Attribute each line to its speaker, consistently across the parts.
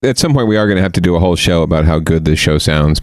Speaker 1: at some point we are going to have to do a whole show about how good this show sounds.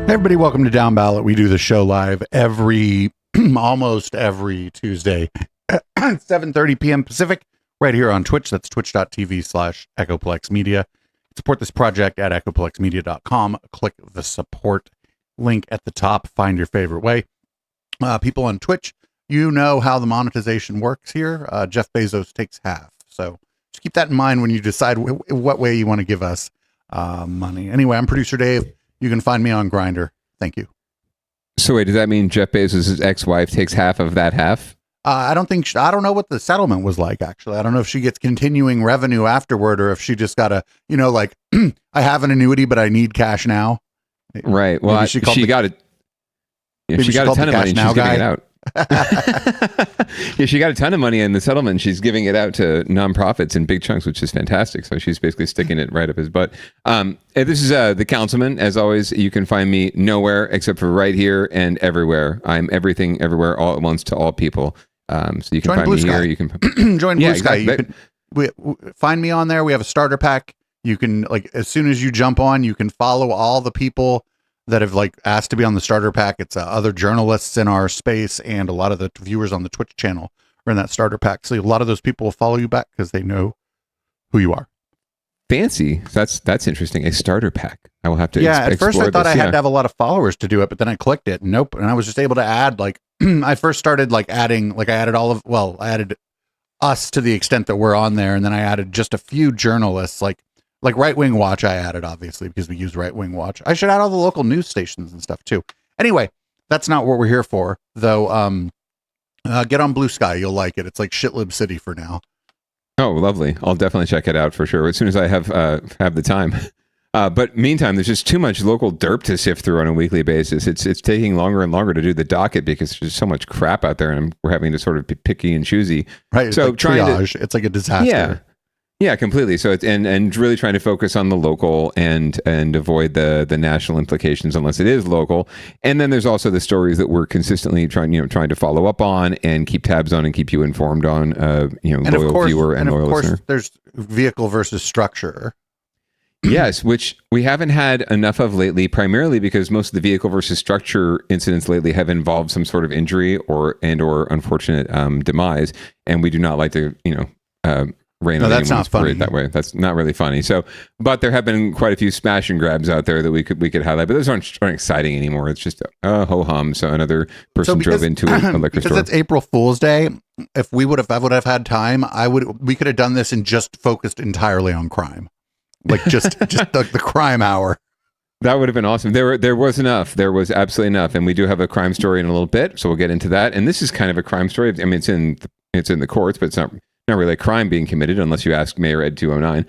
Speaker 2: Everybody, welcome to Downballot. We do the show live almost every Tuesday at 7:30 p.m. Pacific, right here on Twitch. That's twitch.tv/Echoplex Media. Support this project at echoplexmedia.com. Click the support link at the top. Find your favorite way. People on Twitch, you know how the monetization works here. Jeff Bezos takes half. So just keep that in mind when you decide what way you want to give us money. Anyway, I'm producer Dave. You can find me on Grindr. Thank you.
Speaker 1: So wait, does that mean Jeff Bezos' ex-wife takes half of that half?
Speaker 2: I don't know what the settlement was like, actually. I don't know if she gets continuing revenue afterward or if she just got a, like, I have an annuity, but I need cash now.
Speaker 1: Right. Well, she got it. If she got a ton of money, she's giving it out. Yeah, she got a ton of money in the settlement. She's giving it out to nonprofits in big chunks, which is fantastic. So she's basically sticking it right up his butt. This is the Councilman. As always, you can find me nowhere except for right here and everywhere. I'm everything, everywhere, all at once to all people. So you can find me here. You can
Speaker 2: join Blue Sky. Exactly. Find me on there. We have a starter pack. You can, like, as soon as you jump on, you can follow all the people that have like asked to be on the starter pack. It's other journalists in our space, and a lot of the viewers on the Twitch channel are in that starter pack. So a lot of those people will follow you back because they know who you are.
Speaker 1: Fancy. That's interesting. A starter pack. I will have to.
Speaker 2: Yeah. At first, I thought I had to have a lot of followers to do it, but then I clicked it. Nope. And I was just able to add, like, I first started like adding, like I added I added us to the extent that we're on there, and then I added just a few journalists, like Right Wing Watch. I added, obviously, because we use Right Wing Watch. I should add all the local news stations and stuff too. Anyway, that's not what we're here for, though. Get on Blue Sky. You'll like it. It's like Shitlib City for now.
Speaker 1: Oh, lovely. I'll definitely check it out for sure as soon as I have the time. But meantime, there's just too much local derp to sift through on a weekly basis. It's taking longer and longer to do the docket because there's so much crap out there, and we're having to sort of be picky and choosy.
Speaker 2: Right. So like triage. It's like a disaster.
Speaker 1: Yeah, completely. So it's and really trying to focus on the local and avoid the national implications unless it is local. And then there's also the stories that we're consistently trying to follow up on and keep tabs on and keep you informed on. And loyal viewer and loyal listener. Of course,
Speaker 2: there's vehicle versus structure.
Speaker 1: Yes, which we haven't had enough of lately, primarily because most of the vehicle versus structure incidents lately have involved some sort of injury or unfortunate demise, and we do not like to rain on anyone's parade that way. That's not really funny. So, but there have been quite a few smash and grabs out there that we could highlight, but those aren't exciting anymore. It's just ho hum. So another person drove into a liquor store.
Speaker 2: Because it's April Fool's Day. If I would have had time, we could have done this and just focused entirely on crime, like just the crime hour.
Speaker 1: That would have been awesome. There was enough. There was absolutely enough, and we do have a crime story in a little bit, so we'll get into that. And this is kind of a crime story. I mean, it's in the courts, but it's not really a crime being committed unless you ask Mayor Ed 209.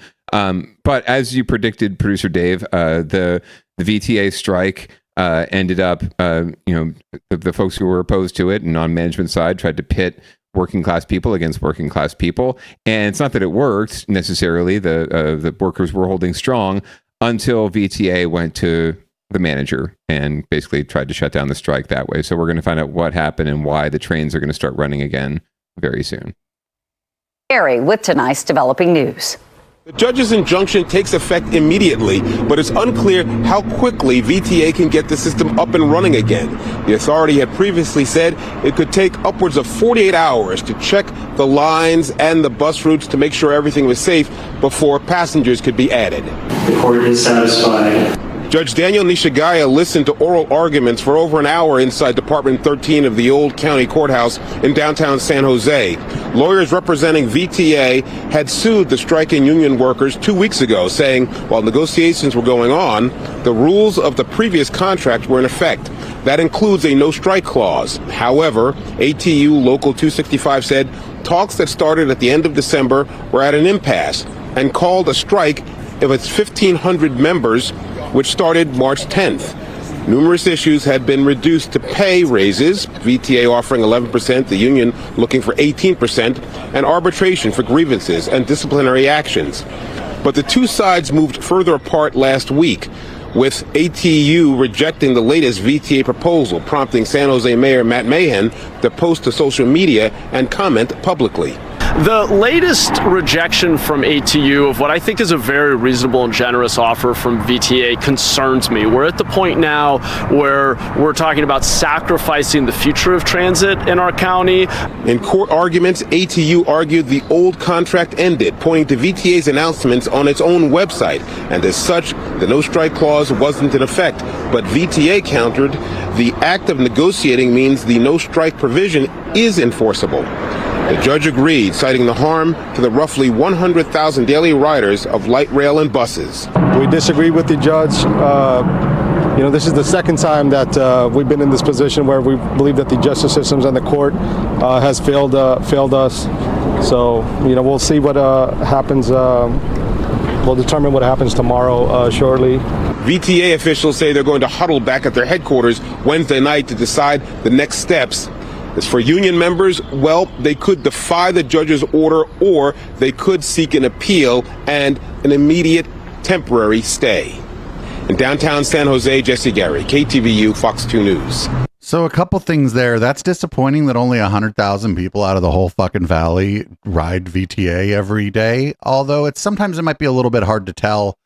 Speaker 1: But as you predicted, producer Dave, the VTA strike ended up, the folks who were opposed to it and on management side tried to pit working class people against working class people. And it's not that it worked necessarily. The workers were holding strong until VTA went to the manager and basically tried to shut down the strike that way. So we're going to find out what happened and why the trains are going to start running again very soon.
Speaker 3: Gary with tonight's developing news.
Speaker 4: The judge's injunction takes effect immediately, but it's unclear how quickly VTA can get the system up and running again. The authority had previously said it could take upwards of 48 hours to check the lines and the bus routes to make sure everything was safe before passengers could be added.
Speaker 5: The court is satisfied.
Speaker 4: Judge Daniel Nishigaya listened to oral arguments for over an hour inside Department 13 of the Old County Courthouse in downtown San Jose. Lawyers representing VTA had sued the striking union workers 2 weeks ago, saying while negotiations were going on, the rules of the previous contract were in effect. That includes a no-strike clause. However, ATU Local 265 said talks that started at the end of December were at an impasse and called a strike of its 1,500 members, which started March 10th. Numerous issues had been reduced to pay raises, VTA offering 11%, the union looking for 18%, and arbitration for grievances and disciplinary actions. But the two sides moved further apart last week, with ATU rejecting the latest VTA proposal, prompting San Jose Mayor Matt Mahan to post to social media and comment publicly.
Speaker 6: The latest rejection from ATU of what I think is a very reasonable and generous offer from VTA concerns me. We're at the point now where we're talking about sacrificing the future of transit in our county.
Speaker 4: In court arguments, ATU argued the old contract ended, pointing to VTA's announcements on its own website. And as such, the no-strike clause wasn't in effect. But VTA countered, the act of negotiating means the no-strike provision is enforceable. The judge agreed, citing the harm to the roughly 100,000 daily riders of light rail and buses.
Speaker 7: We disagree with the judge. This is the second time that we've been in this position where we believe that the justice systems and the court has failed us. So, we'll see what happens. We'll determine what happens tomorrow shortly.
Speaker 4: VTA officials say they're going to huddle back at their headquarters Wednesday night to decide the next steps As for union members, well, they could defy the judge's order or they could seek an appeal and an immediate temporary stay. In downtown San Jose, Jesse Gary, KTVU, Fox 2 News.
Speaker 2: So a couple things there. That's disappointing that only 100,000 people out of the whole fucking valley ride VTA every day. Although sometimes it might be a little bit hard to tell.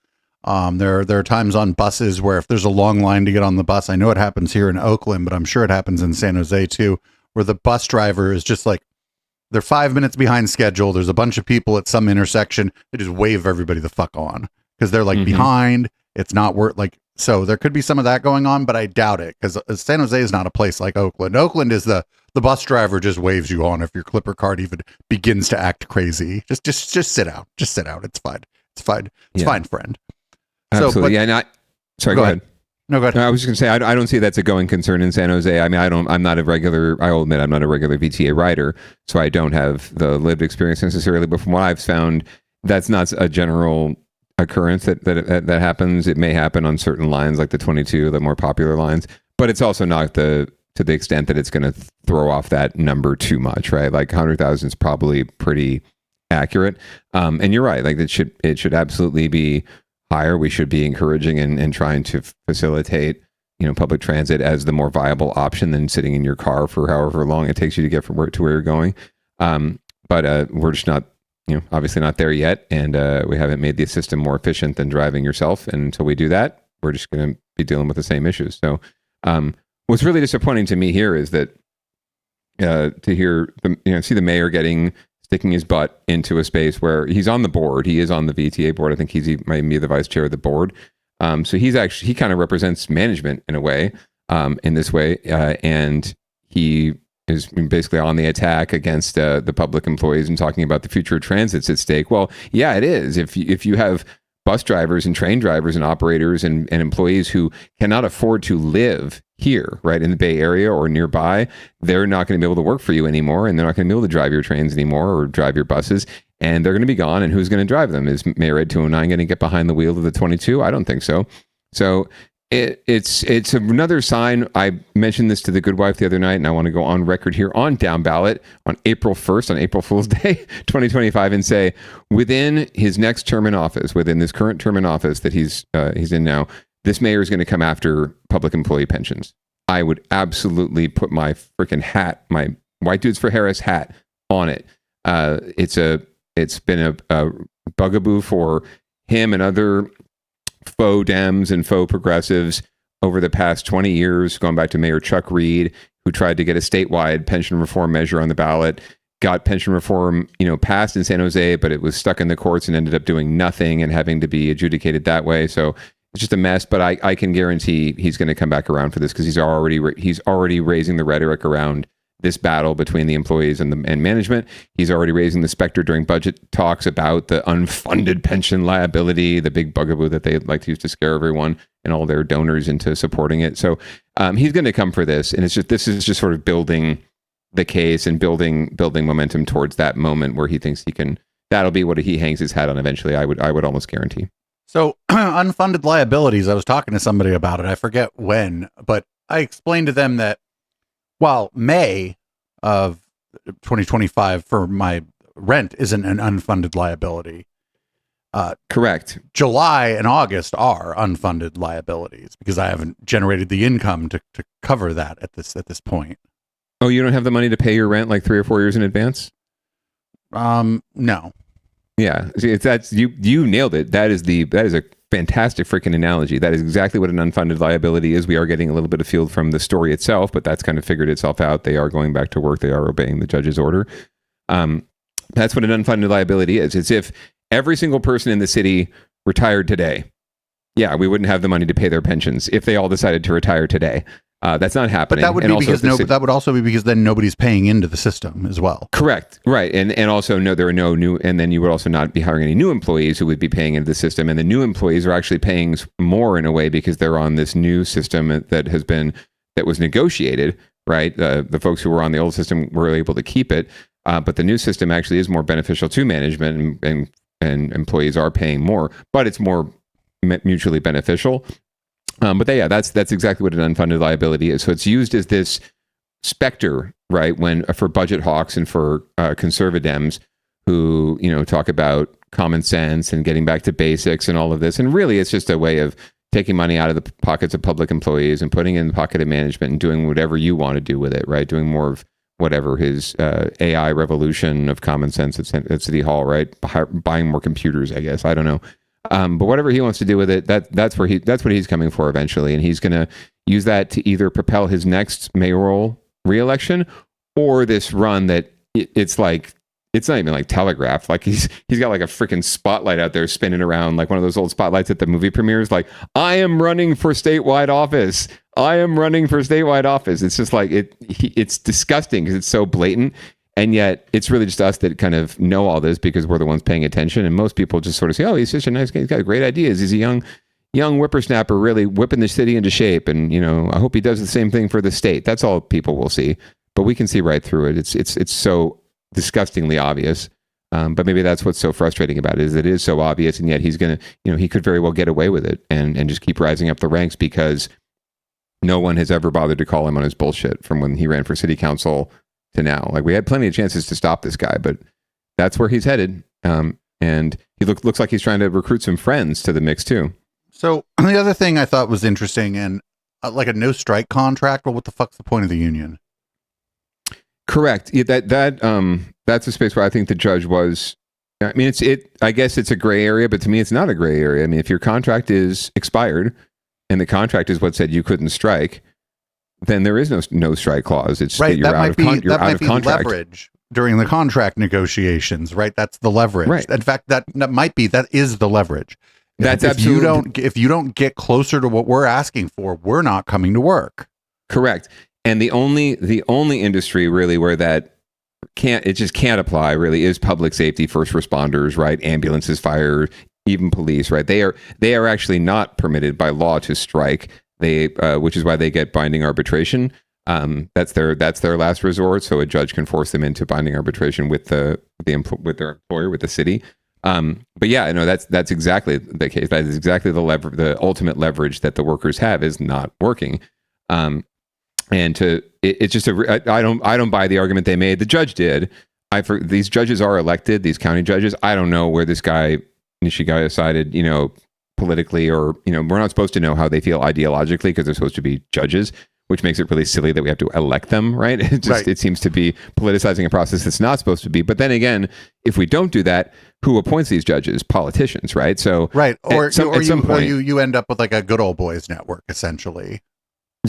Speaker 2: There are times on buses where if there's a long line to get on the bus, I know it happens here in Oakland, but I'm sure it happens in San Jose too, where the bus driver is just like, they're 5 minutes behind schedule. There's a bunch of people at some intersection. They just wave everybody the fuck on because they're like behind. It's not worth so there could be some of that going on, but I doubt it because San Jose is not a place like Oakland. Oakland is the bus driver just waves you on if your Clipper card even begins to act crazy. Just sit out. Just sit out. It's fine. It's fine. It's fine, friend.
Speaker 1: Absolutely. Sorry, go ahead.
Speaker 2: No, go ahead.
Speaker 1: I was just going to say, I don't see that's a going concern in San Jose. I mean, I'm not a regular VTA rider, so I don't have the lived experience necessarily, but from what I've found, that's not a general occurrence that happens. It may happen on certain lines like the 22, the more popular lines, but it's also not to the extent that it's going to throw off that number too much, right? Like 100,000 is probably pretty accurate. And you're right. Like it should absolutely be higher. We should be encouraging and trying to facilitate, public transit as the more viable option than sitting in your car for however long it takes you to get from where you're going. But we're just not, obviously not there yet. And we haven't made the system more efficient than driving yourself. And until we do that, we're just going to be dealing with the same issues. So what's really disappointing to me here is that to hear see the mayor sticking his butt into a space where he's on the board. He is on the VTA board. I think he might be the vice chair of the board. So he kind of represents management in a way, in this way. And he is basically on the attack against the public employees and talking about the future of transit's at stake. Well, yeah, it is. If you have bus drivers and train drivers and operators and employees who cannot afford to live here, right, in the Bay Area or nearby, they're not going to be able to work for you anymore, and they're not going to be able to drive your trains anymore or drive your buses, and they're going to be gone, and who's going to drive them? Is Mayor Ed 209 going to get behind the wheel of the 22? I don't think so. So it's another sign. I mentioned this to the good wife the other night, and I want to go on record here on Downballot on April 1st, on April Fool's Day, 2025, and say within his next term in office, within this current term in office that he's in now, this mayor is going to come after public employee pensions. I would absolutely put my freaking hat, my White Dudes for Harris hat on it. It's been a bugaboo for him and other faux Dems and faux progressives over the past 20 years, going back to Mayor Chuck Reed, who tried to get a statewide pension reform measure on the ballot, got pension reform, passed in San Jose, but it was stuck in the courts and ended up doing nothing and having to be adjudicated that way. So it's just a mess, but I can guarantee he's going to come back around for this because he's already raising the rhetoric around this battle between the employees and management. He's already raising the specter during budget talks about the unfunded pension liability, the big bugaboo that they like to use to scare everyone and all their donors into supporting it. So he's going to come for this, and this is just sort of building the case and building momentum towards that moment where he thinks he can. That'll be what he hangs his hat on eventually. I would almost guarantee.
Speaker 2: So unfunded liabilities. I was talking to somebody about it. I forget when, but I explained to them that while May of 2025 for my rent isn't an unfunded liability.
Speaker 1: Correct.
Speaker 2: July and August are unfunded liabilities because I haven't generated the income to cover that at this point.
Speaker 1: Oh, you don't have the money to pay your rent like 3 or 4 years in advance?
Speaker 2: No.
Speaker 1: Yeah, that's you nailed it. That is a fantastic freaking analogy. That is exactly what an unfunded liability is. We are getting a little bit of field from the story itself, but that's kind of figured itself out. They are going back to work. They are obeying the judge's order. That's what an unfunded liability is. It's if every single person in the city retired today. Yeah, we wouldn't have the money to pay their pensions if they all decided to retire today. That's not happening.
Speaker 2: But that would be because that would also be because then nobody's paying into the system as well.
Speaker 1: Correct. Right. And also there are no new, and then you would also not be hiring any new employees who would be paying into the system. And the new employees are actually paying more in a way because they're on this new system that was negotiated, right? The folks who were on the old system were able to keep it. But the new system actually is more beneficial to management and employees are paying more, but it's more mutually beneficial. But that's exactly what an unfunded liability is. So it's used as this specter, right? When for budget hawks and for conservadems who, talk about common sense and getting back to basics and all of this. And really, it's just a way of taking money out of the pockets of public employees and putting it in the pocket of management and doing whatever you want to do with it, right? Doing more of whatever his AI revolution of common sense at City Hall, right? Buying more computers, I guess. I don't know. But whatever he wants to do with it, that's what he's coming for eventually. And he's going to use that to either propel his next mayoral reelection or this run that it's like, it's not even like telegraphed. Like he's got like a freaking spotlight out there spinning around, like one of those old spotlights at the movie premieres. Like, I am running for statewide office. I am running for statewide office. It's just like it's disgusting because it's so blatant. And yet it's really just us that kind of know all this because we're the ones paying attention. And most people just sort of say, oh, he's such a nice guy. He's got great ideas. He's a young whippersnapper really whipping the city into shape. And, I hope he does the same thing for the state. That's all people will see. But we can see right through it. It's so disgustingly obvious. But maybe that's what's so frustrating about it, is that it is so obvious. And yet he's going to, he could very well get away with it and just keep rising up the ranks because no one has ever bothered to call him on his bullshit from when he ran for city council to now. Like, we had plenty of chances to stop this guy, but that's where he's headed. And he looks like he's trying to recruit some friends to the mix too. So
Speaker 2: the other thing I thought was interesting, and like a no strike contract. Well, what the fuck's the point of the union?
Speaker 1: Correct. Yeah, that's a space where I think the judge was. I mean, I guess it's a gray area, but to me, it's not a gray area. I mean, if your contract is expired, and the contract is what said you couldn't strike, then there is no strike clause. It's
Speaker 2: right.
Speaker 1: You're out of contract.
Speaker 2: Leverage during the contract negotiations, right? That's the leverage.
Speaker 1: Right.
Speaker 2: In fact, that is the leverage.
Speaker 1: That's
Speaker 2: if
Speaker 1: absolutely.
Speaker 2: If you don't get closer to what we're asking for, we're not coming to work.
Speaker 1: Correct. And the only industry really where that just can't apply really is public safety, first responders, right? Ambulances, fire, even police, right? They are actually not permitted by law to strike. Which is why they get binding arbitration. That's their last resort. So a judge can force them into binding arbitration with their employer, with the city. But yeah, that's exactly the case. That is exactly the ultimate leverage that the workers have is not working. It's just I don't buy the argument they made. The judge did. These judges are elected, these county judges. I don't know where this guy Nishigaya decided, politically, or we're not supposed to know how they feel ideologically because they're supposed to be judges, which makes it really silly that we have to elect them, right? It seems to be politicizing a process that's not supposed to be. But then again, if we don't do that, who appoints these judges? Politicians, right? So
Speaker 2: right, or
Speaker 1: you
Speaker 2: end up with like a good old boys network, essentially.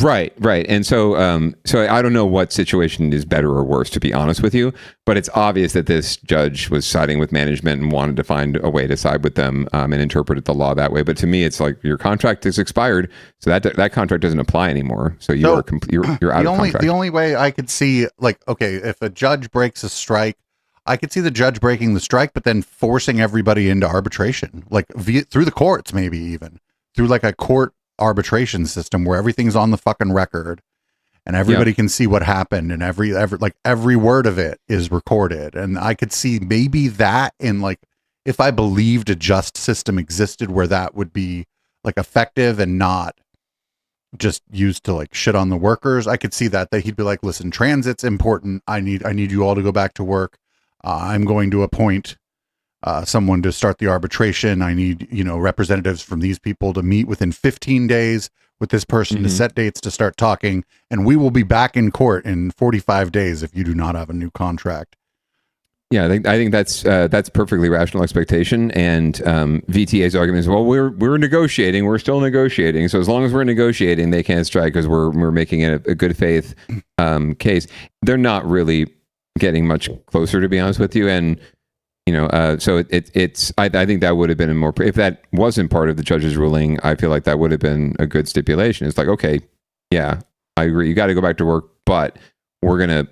Speaker 1: Right. And so I don't know what situation is better or worse, to be honest with you, but it's obvious that this judge was siding with management and wanted to find a way to side with them and interpreted the law that way. But to me, it's like your contract is expired, so that contract doesn't apply anymore. So you're out of contract.
Speaker 2: The only way I could see, like, okay, if a judge breaks a strike, I could see the judge breaking the strike, but then forcing everybody into arbitration, like through the courts, maybe even through like a court arbitration system where everything's on the fucking record and everybody can see what happened and every word of it is recorded. And I could see maybe that in, like, if I believed a just system existed where that would be like effective and not just used to like shit on the workers, I could see that he'd be like, listen, transit's important. I need you all to go back to work. I'm going to appoint someone to start the arbitration. I need, representatives from these people to meet within 15 days with this person to set dates to start talking. And we will be back in court in 45 days if you do not have a new contract.
Speaker 1: Yeah, I think that's perfectly rational expectation. And VTA's argument is, well, we're negotiating. We're still negotiating. So as long as we're negotiating, they can't strike because we're making it a good faith case. They're not really getting much closer, to be honest with you. And so it's I think that would have been if that wasn't part of the judge's ruling, I feel like that would have been a good stipulation. It's like, okay, yeah, I agree. You got to go back to work, but we're going to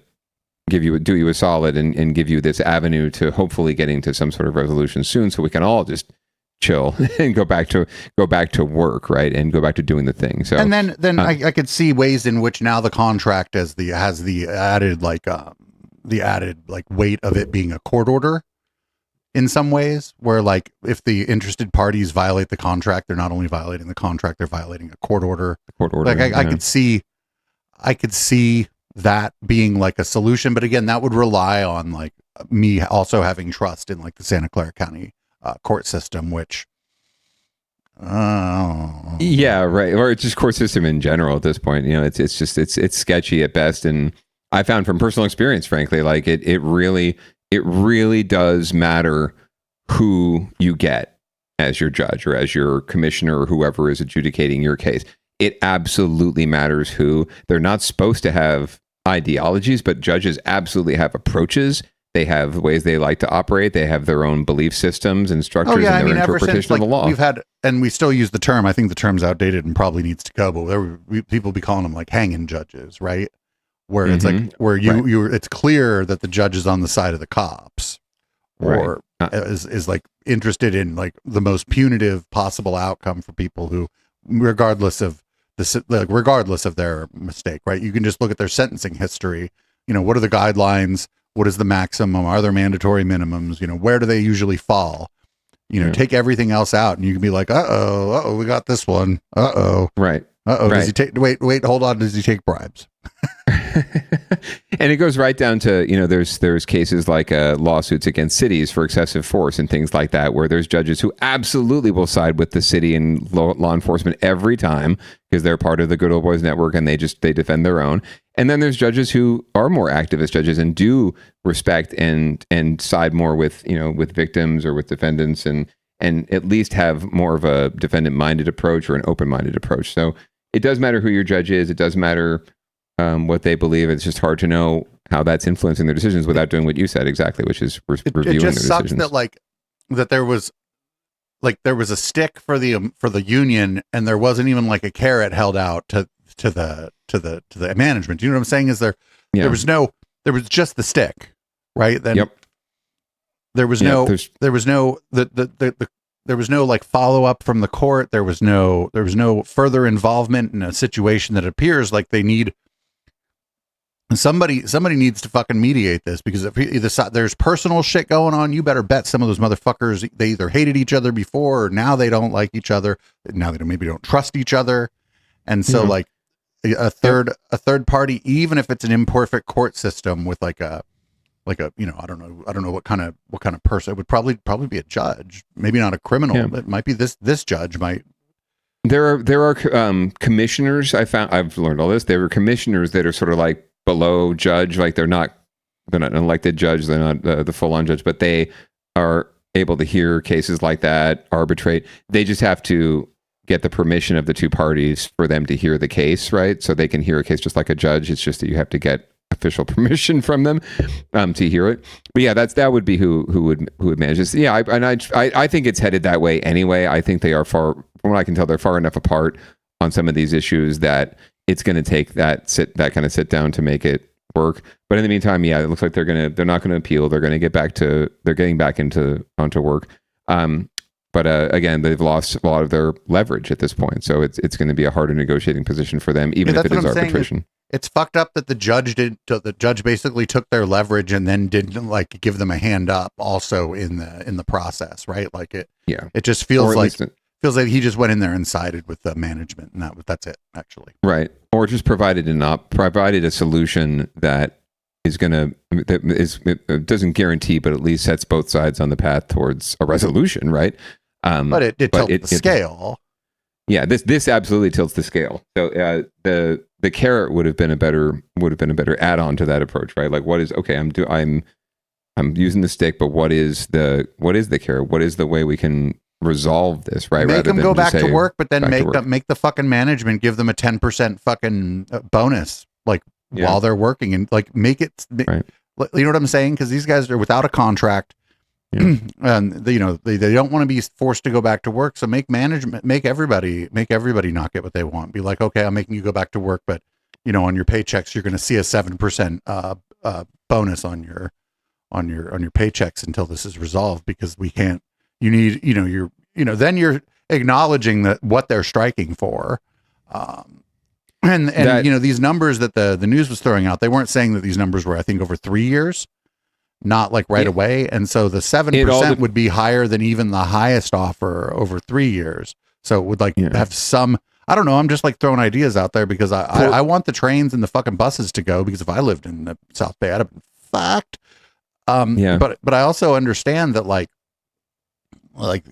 Speaker 1: do you a solid and give you this avenue to hopefully getting to some sort of resolution soon so we can all just chill and go back to work, right? And go back to doing the thing. So
Speaker 2: and then I could see ways in which now the contract has the added weight of it being a court order. In some ways, where like if the interested parties violate the contract, they're not only violating the contract, they're violating a court order.
Speaker 1: Court order.
Speaker 2: Like I could see that being like a solution. But again, that would rely on like me also having trust in like the Santa Clara County court system, which
Speaker 1: yeah, right, or it's just court system in general at this point. It's sketchy at best, and I found from personal experience, frankly, like it really does matter who you get as your judge or as your commissioner or whoever is adjudicating your case. It absolutely matters who. They're not supposed to have ideologies, but judges absolutely have approaches. They have ways they like to operate. They have their own belief systems and structures and their interpretation of the law.
Speaker 2: We've had, and we still use the term, I think the term's outdated and probably needs to go, but people be calling them like hanging judges, right? Where it's like, where it's clear that the judge is on the side of the cops or is like interested in like the most punitive possible outcome for people who, regardless of their mistake, right? You can just look at their sentencing history. What are the guidelines? What is the maximum? Are there mandatory minimums? Where do they usually fall? Take everything else out and you can be like, we got this one.
Speaker 1: Right.
Speaker 2: Does he take, wait, hold on. Does he take bribes?
Speaker 1: And it goes right down to, there's cases like lawsuits against cities for excessive force and things like that, where there's judges who absolutely will side with the city and law enforcement every time because they're part of the good old boys network and they defend their own. And then there's judges who are more activist judges and do respect and side more with, with victims or with defendants and at least have more of a defendant-minded approach or an open-minded approach. So it does matter who your judge is. It does matter what they believe. It's just hard to know how that's influencing their decisions without doing what you said exactly, which is reviewing their decisions.
Speaker 2: It just sucks that there was a stick for the union and there wasn't even like a carrot held out to the management. Do you know what I'm saying? There was just the stick, right? Then there was no like follow up from the court. There was no further involvement in a situation that appears like they need. Somebody needs to fucking mediate this, because if there's personal shit going on, you better bet some of those motherfuckers, they either hated each other before or now they don't like each other. Now they maybe don't trust each other. And so like a third party, even if it's an imperfect court system with like a I don't know what kind of person, it would probably be a judge, maybe not a criminal, but it might be this judge might.
Speaker 1: There are commissioners. I've learned all this. There are commissioners that are sort of like below judge, like they're not an elected judge, they're not the full-on judge, but they are able to hear cases like that, arbitrate. They just have to get the permission of the two parties for them to hear the case, right? So they can hear a case just like a judge. It's just that you have to get official permission from them to hear it. But yeah, that would be who would manage this. Yeah, I think it's headed that way anyway. I think they are from what I can tell, they're far enough apart on some of these issues that it's going to take that kind of sit down to make it work. But in the meantime, yeah, it looks like they're not going to appeal. They're going to they're getting back onto work. But again, they've lost a lot of their leverage at this point. So it's going to be a harder negotiating position for them, even if it is arbitration.
Speaker 2: It's fucked up that the judge basically took their leverage and then didn't like give them a hand up also in the process, right? Like it just feels like he just went in there and sided with the management, and that's it, actually.
Speaker 1: Right. Or just provided a solution that it doesn't guarantee, but at least sets both sides on the path towards a resolution, right?
Speaker 2: But it tilted the scale.
Speaker 1: Yeah, this absolutely tilts the scale. So the carrot would have been a better add-on to that approach, right? Like, what is okay? I'm using the stick, but what is the carrot? What is the way we can resolve this, right?
Speaker 2: Make them go back to work, but then make the fucking management give them a 10% fucking bonus, like while they're working, and like make it. Right. You know what I'm saying? Because these guys are without a contract, and they don't want to be forced to go back to work. So make everybody not get what they want. Be like, okay, I'm making you go back to work, but on your paychecks, you're going to see a 7% bonus on your paychecks until this is resolved, because we can't. You need, then you're acknowledging that what they're striking for. And these numbers that the news was throwing out, they weren't saying that these numbers were, I think, over 3 years, not like right away. And so the 7% would be higher than even the highest offer over 3 years. So it would have some, I don't know. I'm just like throwing ideas out there because I want the trains and the fucking buses to go, because if I lived in the South Bay, I'd have been fucked. But I also understand that like,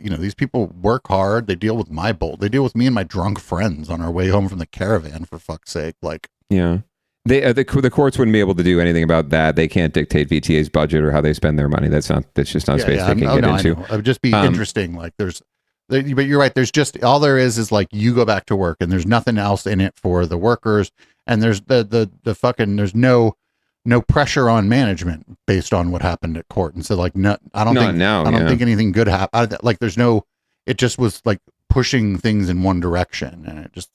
Speaker 2: you know, these people work hard. They deal with my bolt. They deal with me and my drunk friends on our way home from the caravan, for fuck's sake. Like,
Speaker 1: yeah. The courts wouldn't be able to do anything about that. They can't dictate VTA's budget or how they spend their money. That's just not space they can get into.
Speaker 2: It would just be interesting. Like but you're right. There's just, all there is like you go back to work and there's nothing else in it for the workers. And there's the fucking, there's no pressure on management based on what happened at court. And so like, I don't think anything good happened. Like there's no, it just was like pushing things in one direction. And it just,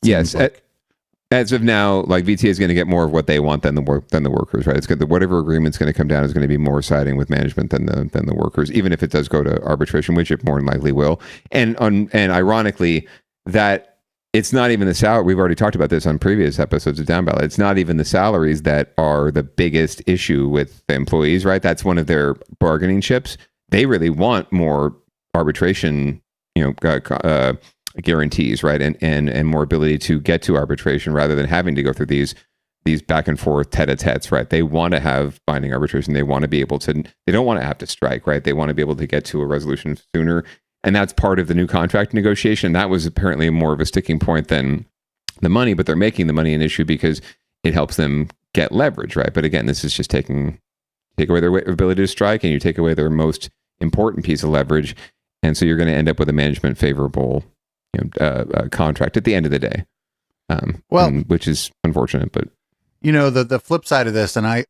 Speaker 1: as of now, like VTA is going to get more of what they want than the workers, right? It's good that whatever agreement's going to come down is going to be more siding with management than the workers, even if it does go to arbitration, which it more than likely will. And ironically, that it's not even the salary. We've already talked about this on previous episodes of Downballot. It's not even the salaries that are the biggest issue with the employees, right? That's one of their bargaining chips. They really want more arbitration, guarantees, right, and more ability to get to arbitration rather than having to go through these back and forth tete-a-tetes, right? They want to have binding arbitration. They want to be able to. They don't want to have to strike, right? They want to be able to get to a resolution sooner, and that's part of the new contract negotiation. That was apparently more of a sticking point than the money, but they're making the money an issue because it helps them get leverage, right? But again, this is just take away their ability to strike, and you take away their most important piece of leverage, and so you're going to end up with a management favorable contract at the end of the day, which is unfortunate. But
Speaker 2: the flip side of this, and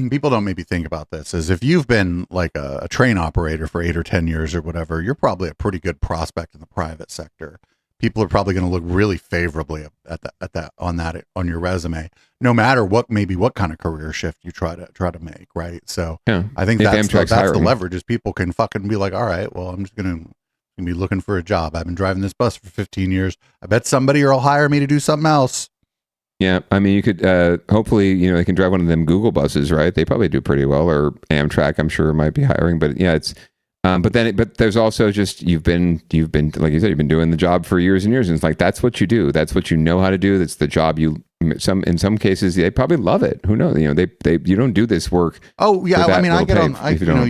Speaker 2: people don't maybe think about this, is if you've been like a train operator for 8 or 10 years or whatever, you're probably a pretty good prospect in the private sector. People are probably going to look really favorably on your resume, no matter what kind of career shift you try to make, right? So I think that's the leverage, is people can fucking be like, all right, well, I'm just gonna be looking for a job. I've been driving this bus for 15 years. I bet somebody will hire me to do something else.
Speaker 1: Yeah, I mean, you could hopefully, they can drive one of them Google buses, right? They probably do pretty well, or Amtrak, I'm sure, might be hiring. But yeah, it's but there's also just you've been like you said, you've been doing the job for years and years, and it's like that's what you do. That's what you know how to do. That's the job in some cases they probably love it. Who knows? You don't do this work.
Speaker 2: Oh yeah, I mean,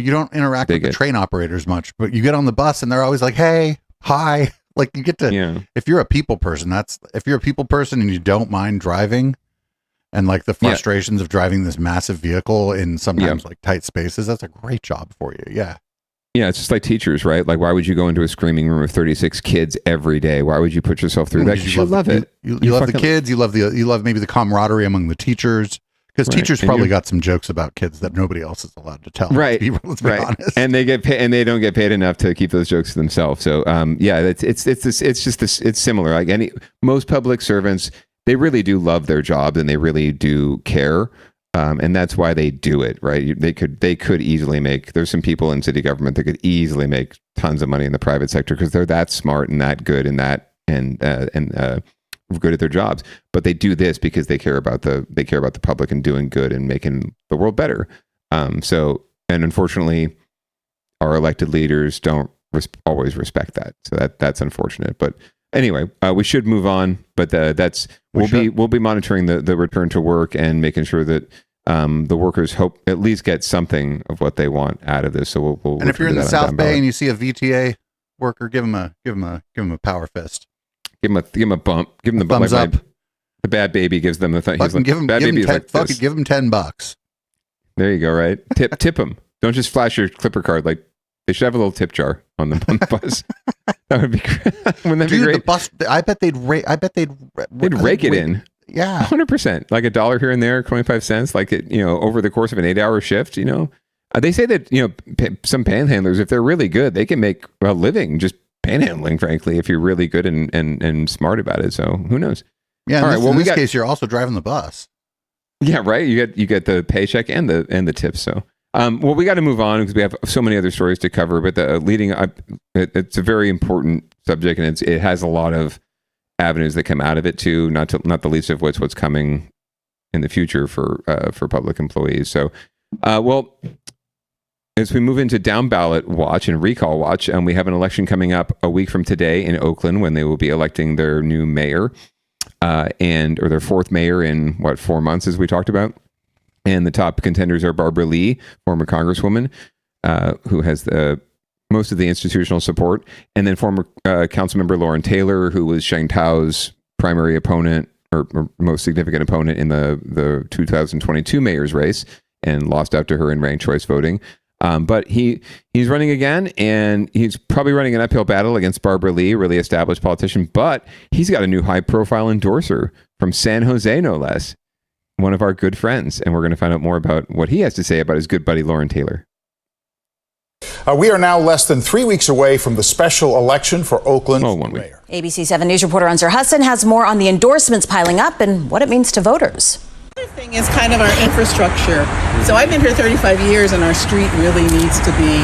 Speaker 2: you don't interact with the train operators much, but you get on the bus and they're always like, hey, hi. Like you get to, if you're a people person, and you don't mind driving and like the frustrations of driving this massive vehicle in sometimes like tight spaces, that's a great job for you. Yeah.
Speaker 1: Yeah, it's just like teachers, right? Like, why would you go into a screaming room of 36 kids every day? Why would you put yourself through that? You love it.
Speaker 2: You love the kids. You love maybe the camaraderie among the teachers, because teachers probably got some jokes about kids that nobody else is allowed to tell.
Speaker 1: Right,
Speaker 2: let's be honest.
Speaker 1: And they get paid, and they don't get paid enough to keep those jokes to themselves. So, it's similar. Like most public servants, they really do love their job and they really do care. And that's why they do it, right? They could easily make. There's some people in city government that could easily make tons of money in the private sector because they're that smart and that good and good at their jobs. But they do this because they care about the public and doing good and making the world better. And unfortunately, our elected leaders don't always respect that. So that's unfortunate. But anyway, we should move on. But we'll be monitoring the return to work and making sure that the workers at least get something of what they want out of this. So we'll
Speaker 2: and if you're in the South Bay and you see a VTA worker, give him a power fist.
Speaker 1: Give him a bump. Give him the
Speaker 2: thumbs up.
Speaker 1: The bad baby gives them the thing.
Speaker 2: Give him $10.
Speaker 1: There you go. Right. Tip him. Don't just flash your Clipper card. Like they should have a little tip jar on the bus. That would be great. Wouldn't that be great?
Speaker 2: The bus. I bet they'd
Speaker 1: rake it in.
Speaker 2: Yeah,
Speaker 1: 100%. Like $1 here and there, 25 cents. Like over the course of an 8-hour shift. They say that some panhandlers, if they're really good, they can make a living just panhandling. Frankly, if you're really good and smart about it. So who knows?
Speaker 2: Yeah. In this case, you're also driving the bus.
Speaker 1: Yeah. Right. You get the paycheck and the tips. So. We got to move on because we have so many other stories to cover. But it's a very important subject, and it has a lot of avenues that come out of it too. Not the least of what's coming in the future for public employees. So, as we move into down ballot watch and recall watch, we have an election coming up a week from today in Oakland when they will be electing their new mayor. or their fourth mayor in 4 months, as we talked about. And the top contenders are Barbara Lee, former congresswoman, who has most of the institutional support, and then former councilmember Lauren Taylor, who was Sheng Tao's primary opponent or most significant opponent in the 2022 mayor's race, and lost out to her in ranked choice voting. But he's running again, and he's probably running an uphill battle against Barbara Lee, a really established politician. But he's got a new high-profile endorser from San Jose, no less, one of our good friends. And we're going to find out more about what he has to say about his good buddy Lauren Taylor.
Speaker 8: We are now less than 3 weeks away from the special election for Oakland mayor.
Speaker 9: ABC 7 News reporter Unser Hassan has more on the endorsements piling up and what it means to voters.
Speaker 10: The other thing is kind of our infrastructure. So I've been here 35 years and our street really needs to be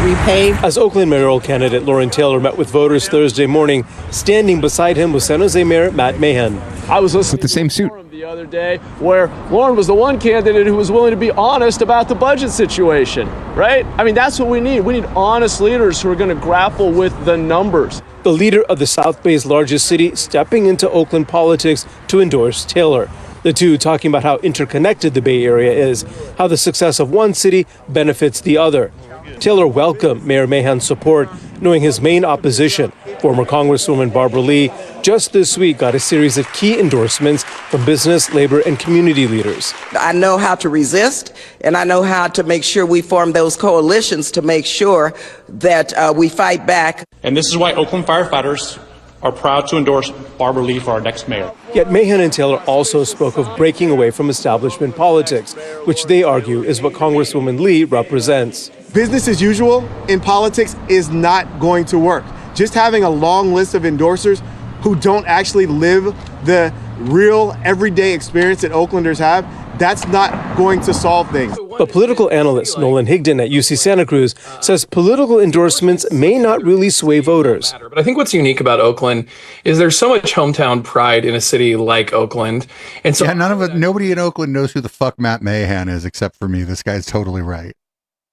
Speaker 10: repaved.
Speaker 11: As Oakland mayoral candidate Lauren Taylor met with voters Thursday morning, standing beside him was San Jose Mayor Matt Mahan.
Speaker 6: I was listening
Speaker 1: with the same suit
Speaker 6: the other day where Lauren was the one candidate who was willing to be honest about the budget situation, right? I mean, that's what we need. We need honest leaders who are going to grapple with the numbers.
Speaker 11: The leader of the South Bay's largest city stepping into Oakland politics to endorse Taylor. The two talking about how interconnected the Bay Area is, how the success of one city benefits the other. Taylor welcomed Mayor Mahan's support, knowing his main opposition, former Congresswoman Barbara Lee, just this week got a series of key endorsements from business, labor, and community leaders.
Speaker 10: I know how to resist, and I know how to make sure we form those coalitions to make sure that we fight back.
Speaker 12: And this is why Oakland firefighters are proud to endorse Barbara Lee for our next mayor.
Speaker 11: Yet Mahan and Taylor also spoke of breaking away from establishment politics, which they argue is what Congresswoman Lee represents.
Speaker 7: Business as usual in politics is not going to work. Just having a long list of endorsers who don't actually live the real everyday experience that Oaklanders have, that's not going to solve things.
Speaker 11: But political analyst Nolan Higdon at UC Santa Cruz says political endorsements may not really sway voters.
Speaker 13: But I think what's unique about Oakland is there's so much hometown pride in a city like Oakland. And so
Speaker 2: nobody in Oakland knows who the fuck Matt Mahan is except for me. This guy's totally right.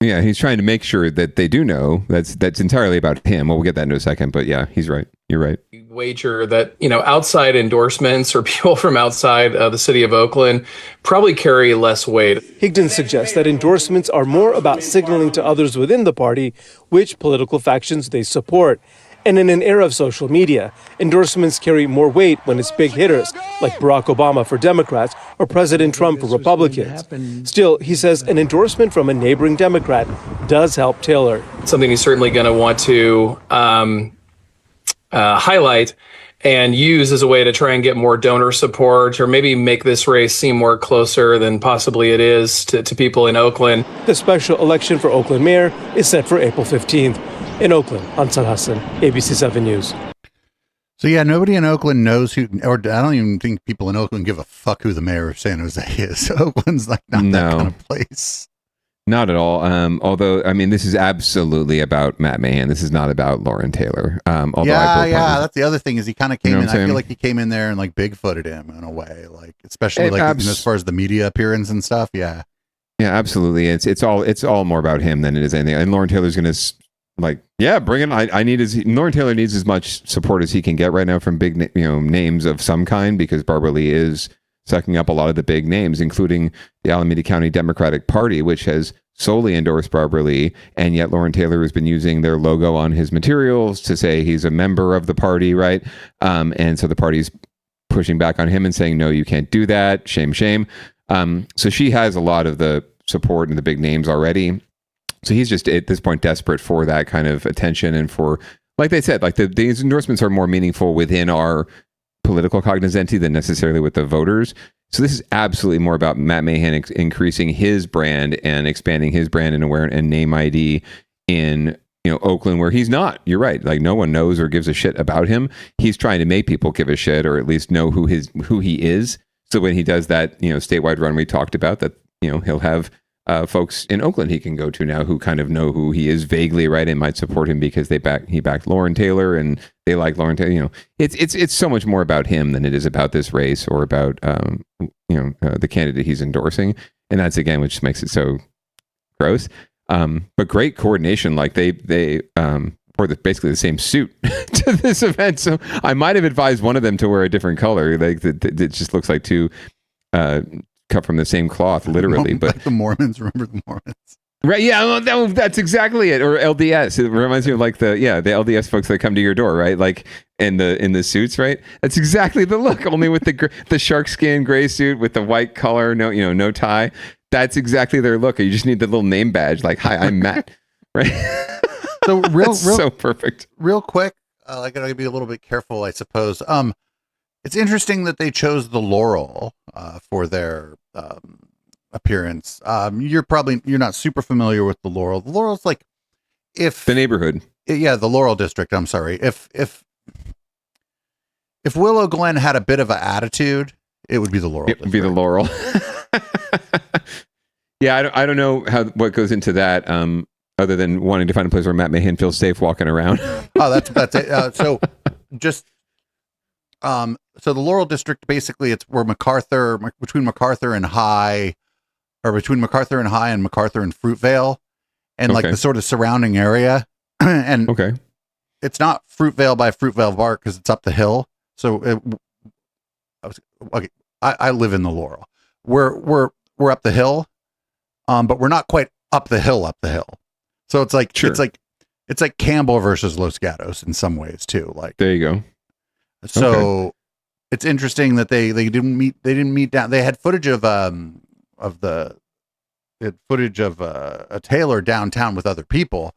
Speaker 1: Yeah, he's trying to make sure that they do know. That's entirely about him. Well, we'll get that in a second, but yeah, he's right. You're right.
Speaker 13: Wager that, outside endorsements or people from outside the city of Oakland probably carry less weight.
Speaker 11: Higdon suggests that endorsements are more about signaling to others within the party which political factions they support. And in an era of social media, endorsements carry more weight when it's big hitters, like Barack Obama for Democrats or President Trump for Republicans. Still, he says an endorsement from a neighboring Democrat does help Taylor.
Speaker 13: Something he's certainly going to want to highlight and use as a way to try and get more donor support or maybe make this race seem more closer than possibly it is to people in Oakland.
Speaker 11: The special election for Oakland mayor is set for April 15th. In Oakland, Ansar Hassan, ABC 7 News.
Speaker 2: So yeah, nobody in Oakland knows who, or I don't even think people in Oakland give a fuck who the mayor of San Jose is. Oakland's like not that kind of place.
Speaker 1: Not at all. Although, I mean, this is absolutely about Matt Mahan. This is not about Lauren Taylor.
Speaker 2: That's the other thing is he kind of came in. I feel like he came in there and like Bigfooted him in a way, like especially as far as the media appearance and stuff. Yeah,
Speaker 1: absolutely. It's all more about him than it is anything. And Lauren Taylor's going to bring it. Lauren Taylor needs as much support as he can get right now from big names of some kind, because Barbara Lee is sucking up a lot of the big names, including the Alameda County Democratic Party, which has solely endorsed Barbara Lee, and yet Lauren Taylor has been using their logo on his materials to say he's a member of the party, right? And so the party's pushing back on him and saying, no, you can't do that. Shame, shame. So she has a lot of the support and the big names already. So he's just at this point desperate for that kind of attention and for, like they said, like these endorsements are more meaningful within our political cognoscenti than necessarily with the voters. So this is absolutely more about Matt Mahan increasing his brand and expanding his brand and awareness and name ID in Oakland, where he's not. You're right. Like no one knows or gives a shit about him. He's trying to make people give a shit or at least know who he is. So when he does that, statewide run we talked about, that he'll have folks in Oakland he can go to now who kind of know who he is vaguely, right, and might support him because he backed Lauren Taylor and they like Lauren Taylor. It's so much more about him than it is about this race or about the candidate he's endorsing, and that's again which makes it so gross. But great coordination. Like they basically the same suit to this event. So I might have advised one of them to wear a different color. Like it just looks like two cut from the same cloth, literally. But
Speaker 2: like the Mormons, remember the Mormons?
Speaker 1: Right? Yeah, that's exactly it. Or LDS. It reminds me of like the LDS folks that come to your door, right? Like in the suits, right? That's exactly the look. Only with the shark skin gray suit with the white collar, no tie. That's exactly their look. You just need the little name badge, like "Hi, I'm Matt." Right?
Speaker 2: So real
Speaker 1: so perfect.
Speaker 2: Real quick, I gotta be a little bit careful, I suppose. It's interesting that they chose the Laurel for their appearance. You're not super familiar with the Laurel. The Laurel's like
Speaker 1: the neighborhood.
Speaker 2: Yeah, the Laurel district. I'm sorry. If Willow Glen had a bit of an attitude, it would be the Laurel.
Speaker 1: It would be the Laurel. Yeah, I don't know what goes into that. Other than wanting to find a place where Matt Mahan feels safe walking around.
Speaker 2: Oh, that's it. So the Laurel district, basically it's where between MacArthur and High and MacArthur and Fruitvale and like the sort of surrounding area. And it's not Fruitvale by Fruitvale Park because it's up the hill. So I live in the Laurel. We're up the hill, but we're not quite up the hill. So it's like it's like Campbell versus Los Gatos in some ways too. Like
Speaker 1: there you go.
Speaker 2: So it's interesting that they didn't meet down. They had footage of a Taylor downtown with other people,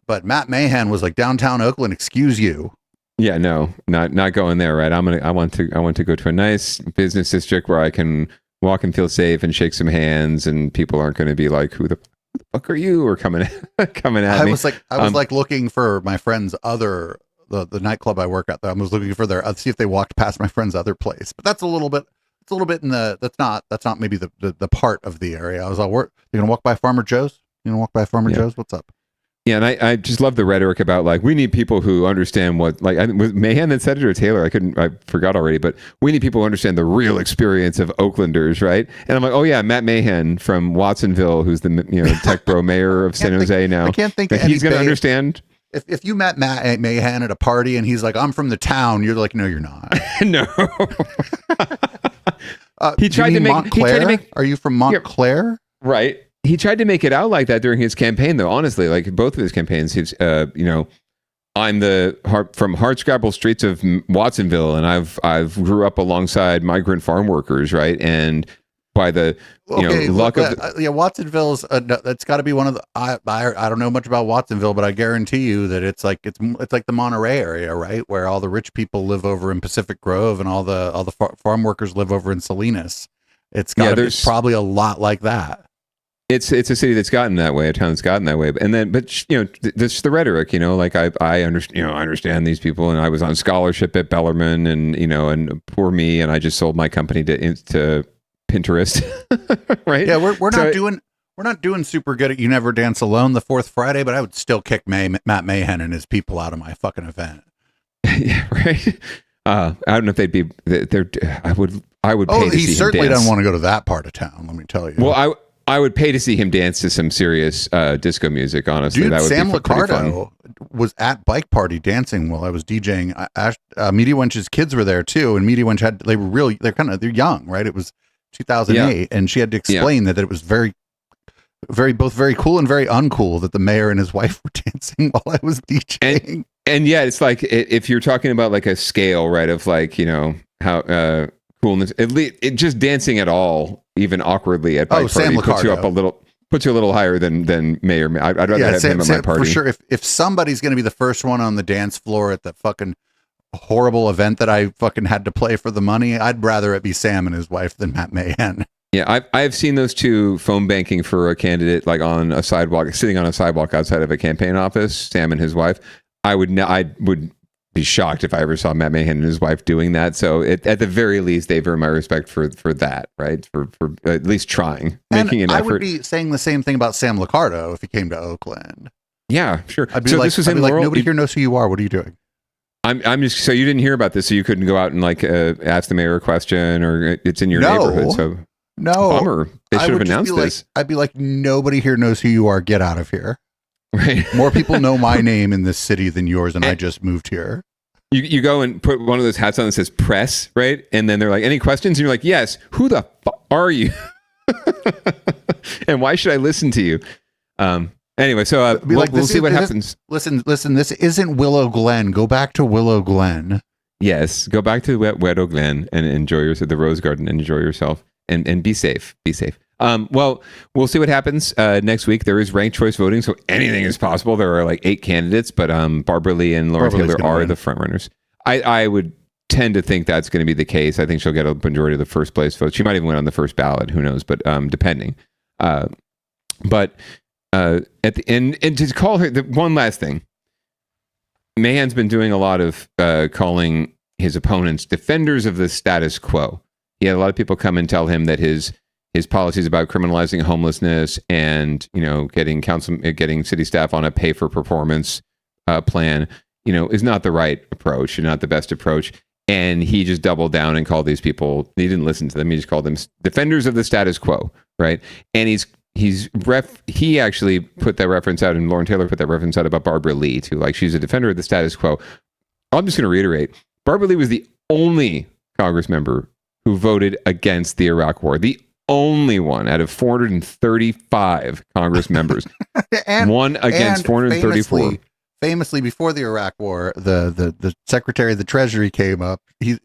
Speaker 2: but Matt Mahan was like, downtown Oakland, excuse you.
Speaker 1: Yeah, no, not going there. Right. I want to go to a nice business district where I can walk and feel safe and shake some hands, and people aren't going to be like, who the fuck are you? Or coming at me.
Speaker 2: I was like looking for my friend's other, the nightclub I work at. I was looking for see if they walked past my friend's other place, but that's a little bit in that's not maybe the part of the area. I was all, you gonna walk by Farmer Joe's? Joe's? What's up?
Speaker 1: Yeah, and I just love the rhetoric about like, we need people who understand what, like, I think was Mahan that said it or Taylor, I forgot already, but we need people who understand the real experience of Oaklanders, right? And I'm like, oh yeah, Matt Mahan from Watsonville, who's the tech bro mayor of San Jose now.
Speaker 2: I can't think
Speaker 1: like, he's going to understand.
Speaker 2: If you met Matt Mahan at a party and he's like, I'm from the town, you're like, no, you're not.
Speaker 1: No.
Speaker 2: He tried to make. Are you from Montclair?
Speaker 1: Yeah, right. He tried to make it out like that during his campaign, though. Honestly, like both of his campaigns, he's, I'm from hardscrabble streets of Watsonville, and I've grew up alongside migrant farm workers, right? And by the luck of
Speaker 2: Watsonville's that's got to be one of the. I don't know much about Watsonville, but I guarantee you that it's like the Monterey area, right, where all the rich people live over in Pacific Grove, and all the farm workers live over in Salinas. It's probably a lot like that.
Speaker 1: It's a city that's gotten that way, a town that's gotten that way, but this the rhetoric, like I understand these people, and I was on scholarship at Bellarmine, and and poor me, and I just sold my company to Pinterest, right?
Speaker 2: Yeah, we're not doing super good at You Never Dance Alone the fourth Friday, but I would still kick Matt Mahan and his people out of my fucking event.
Speaker 1: Yeah, right. I don't know if they'd be. I would.
Speaker 2: Oh, he certainly doesn't want to go to that part of town. Let me tell you.
Speaker 1: Well, I would pay to see him dance to some serious disco music. Honestly,
Speaker 2: dude,
Speaker 1: that would
Speaker 2: Sam
Speaker 1: be
Speaker 2: Licardo was at Bike Party dancing while I was DJing. Media Wench's kids were there too, and Media Wench they're young, right? It was 2008, and she had to explain that it was very both very cool and very uncool that the mayor and his wife were dancing while I was DJing.
Speaker 1: And yeah, it's like if you're talking about like a scale, right, of like how coolness, it just dancing at all, even awkwardly at Bike Party, puts you a little higher than Mayor. I'd rather have him at my party
Speaker 2: for sure. If somebody's going to be the first one on the dance floor at the fucking horrible event that I fucking had to play for the money, I'd rather it be Sam and his wife than Matt Mahan.
Speaker 1: Yeah, I've seen those two phone banking for a candidate, like on a sidewalk, sitting on a sidewalk outside of a campaign office. Sam and his wife. I would be shocked if I ever saw Matt Mahan and his wife doing that. So at the very least, they've earned my respect for that, right? For at least trying, making an effort. I
Speaker 2: would be saying the same thing about Sam Licardo if he came to Oakland.
Speaker 1: Yeah, sure.
Speaker 2: I'd be like, nobody here knows who you are. What are you doing?
Speaker 1: I'm just, so you didn't hear about this, so you couldn't go out and like ask the mayor a question, or it's in your neighborhood. So
Speaker 2: no,
Speaker 1: bummer. They should have announced this.
Speaker 2: I'd be like, nobody here knows who you are. Get out of here.
Speaker 1: Right.
Speaker 2: More people know my name in this city than yours, and I just moved here.
Speaker 1: You go and put one of those hats on that says press, right? And then they're like, any questions? And you're like, yes. Who the are you? And why should I listen to you? Anyway, so we'll see what happens.
Speaker 2: Listen, this isn't Willow Glen. Go back to Willow Glen.
Speaker 1: Yes, go back to Willow Glen and enjoy yourself, the Rose Garden, and enjoy yourself, and be safe. Be safe. Well, we'll see what happens next week. There is ranked choice voting, so anything is possible. There are like 8 candidates, but Barbara Lee and Laurel Taylor are the front runners. I would tend to think that's going to be the case. I think she'll get a majority of the first place votes. She might even win on the first ballot. Who knows? But depending. But at the end, and to call her, the one last thing, Mahan's been doing a lot of calling his opponents defenders of the status quo. He had a lot of people come and tell him that his policies about criminalizing homelessness and, getting city staff on a pay for performance plan, is not the right approach and not the best approach. And he just doubled down and called these people, he didn't listen to them. He just called them defenders of the status quo. Right. And he actually put that reference out, and Lauren Taylor put that reference out about Barbara Lee too. Like, she's a defender of the status quo. I'm just going to reiterate. Barbara Lee was the only Congress member who voted against the Iraq War. The only one out of 435 Congress members. One against 434.
Speaker 2: Famously, before the Iraq War, the Secretary of the Treasury came up.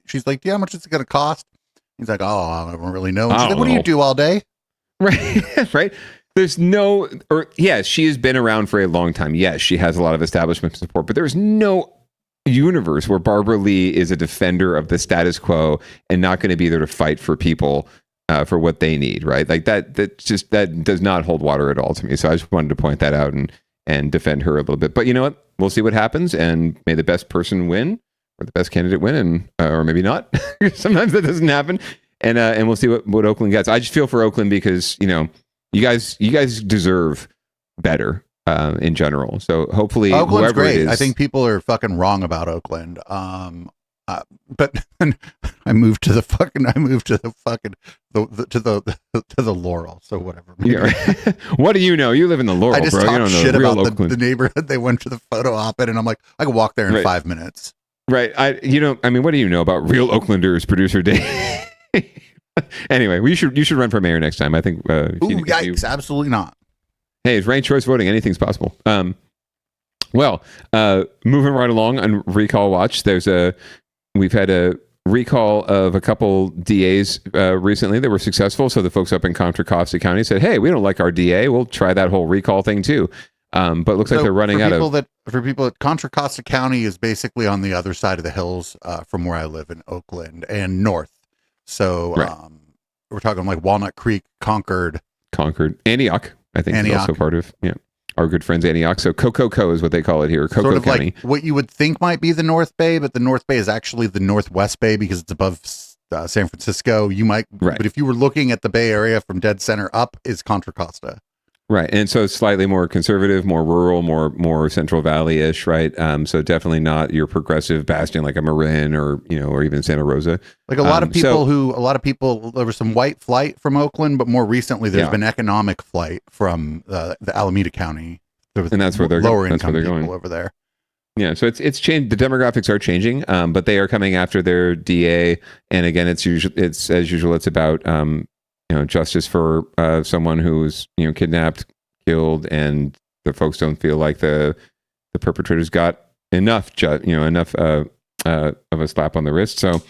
Speaker 2: She's like, "Yeah, how much is it going to cost?" He's like, "Oh, I don't really know." She's like, "What do you do all day?"
Speaker 1: Right. Right. There's yes, she has been around for a long time. Yes, she has a lot of establishment support, but there's no universe where Barbara Lee is a defender of the status quo and not going to be there to fight for people for what they need. Right. Like that does not hold water at all to me. So I just wanted to point that out and defend her a little bit. But you know what? We'll see what happens, and may the best person win, or the best candidate win, and or maybe not. Sometimes that doesn't happen. And we'll see what Oakland gets. I just feel for Oakland because, you guys deserve better in general. So hopefully
Speaker 2: Oakland's
Speaker 1: whoever
Speaker 2: great.
Speaker 1: it is.
Speaker 2: I think people are fucking wrong about Oakland. But I moved to the Laurel. So whatever.
Speaker 1: Yeah. What do you know? You live in the Laurel,
Speaker 2: I just
Speaker 1: bro. You
Speaker 2: talk
Speaker 1: don't know
Speaker 2: shit
Speaker 1: real
Speaker 2: about
Speaker 1: Oakland.
Speaker 2: the neighborhood they went to the photo op in, and I'm like, I could walk there in 5 minutes.
Speaker 1: Right. What do you know about real Oaklanders, producer Dave? Anyway, you should run for mayor next time. I think.
Speaker 2: Yikes! Absolutely not.
Speaker 1: Hey, it's ranked choice voting. Anything's possible. Moving right along on recall watch. We've had a recall of a couple DAs recently that were successful. So the folks up in Contra Costa County said, "Hey, we don't like our DA. We'll try that whole recall thing too." But it looks like they're running out of.
Speaker 2: For people, Contra Costa County is basically on the other side of the hills from where I live in Oakland and north. So we're talking like Walnut Creek, Concord,
Speaker 1: Antioch. I think is also part of our good friends Antioch. So Coco is what they call it here, Coco
Speaker 2: sort of
Speaker 1: County.
Speaker 2: Like what you would think might be the North Bay, but the North Bay is actually the Northwest Bay because it's above San Francisco. But if you were looking at the Bay Area from dead center up, is Contra Costa.
Speaker 1: Right. And so it's slightly more conservative, more rural, more Central Valley-ish, right? So definitely not your progressive bastion like a Marin or even Santa Rosa.
Speaker 2: Like a lot of people, there was some white flight from Oakland, but more recently there's been economic flight from the Alameda County.
Speaker 1: And that's where they're
Speaker 2: lower income
Speaker 1: people
Speaker 2: going over there.
Speaker 1: Yeah, so it's changed. The demographics are changing, but they are coming after their DA. And again, it's as usual. It's about justice for someone who's kidnapped, killed, and the folks don't feel like the perpetrators got enough of a slap on the wrist. So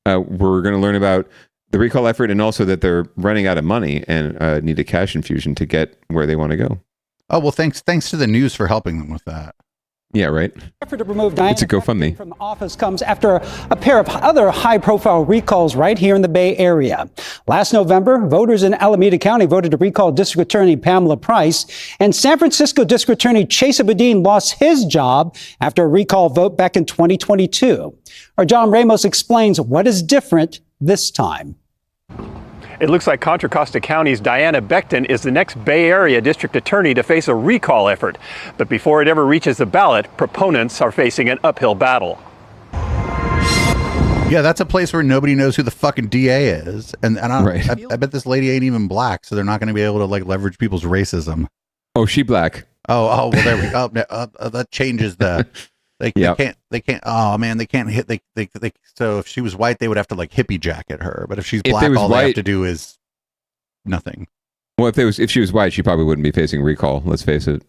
Speaker 1: we're going to learn about the recall effort, and also that they're running out of money and need a cash infusion to get where they want to go.
Speaker 2: Oh well, thanks to the news for helping them with that.
Speaker 1: Yeah, right.
Speaker 14: Effort to remove Diana
Speaker 1: it's a GoFundMe
Speaker 14: from the office comes after a pair of other high-profile recalls right here in the Bay Area. Last November, voters in Alameda County voted to recall District Attorney Pamela Price, and San Francisco District Attorney Chase Abedin lost his job after a recall vote back in 2022. Our John Ramos explains what is different this time.
Speaker 15: It looks like Contra Costa County's Diana Becton is the next Bay Area district attorney to face a recall effort. But before it ever reaches the ballot, proponents are facing an uphill battle.
Speaker 2: Yeah, that's a place where nobody knows who the fucking DA is. And I bet this lady ain't even black, so they're not going to be able to leverage people's racism.
Speaker 1: Oh, she black.
Speaker 2: Well, there we go. That changes the. They can't. Oh man, they can't hit. They. So if she was white, they would have to like hippie jacket her. But if she's black, all they have to do is nothing.
Speaker 1: Well, if she was white, she probably wouldn't be facing recall. Let's face it.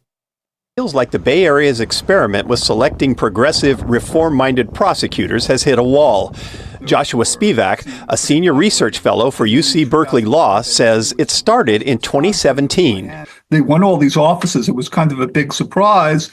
Speaker 15: Feels like the Bay Area's experiment with selecting progressive, reform-minded prosecutors has hit a wall. Joshua Spivak, a senior research fellow for UC Berkeley Law, says it started in 2017.
Speaker 16: They won all these offices. It was kind of a big surprise.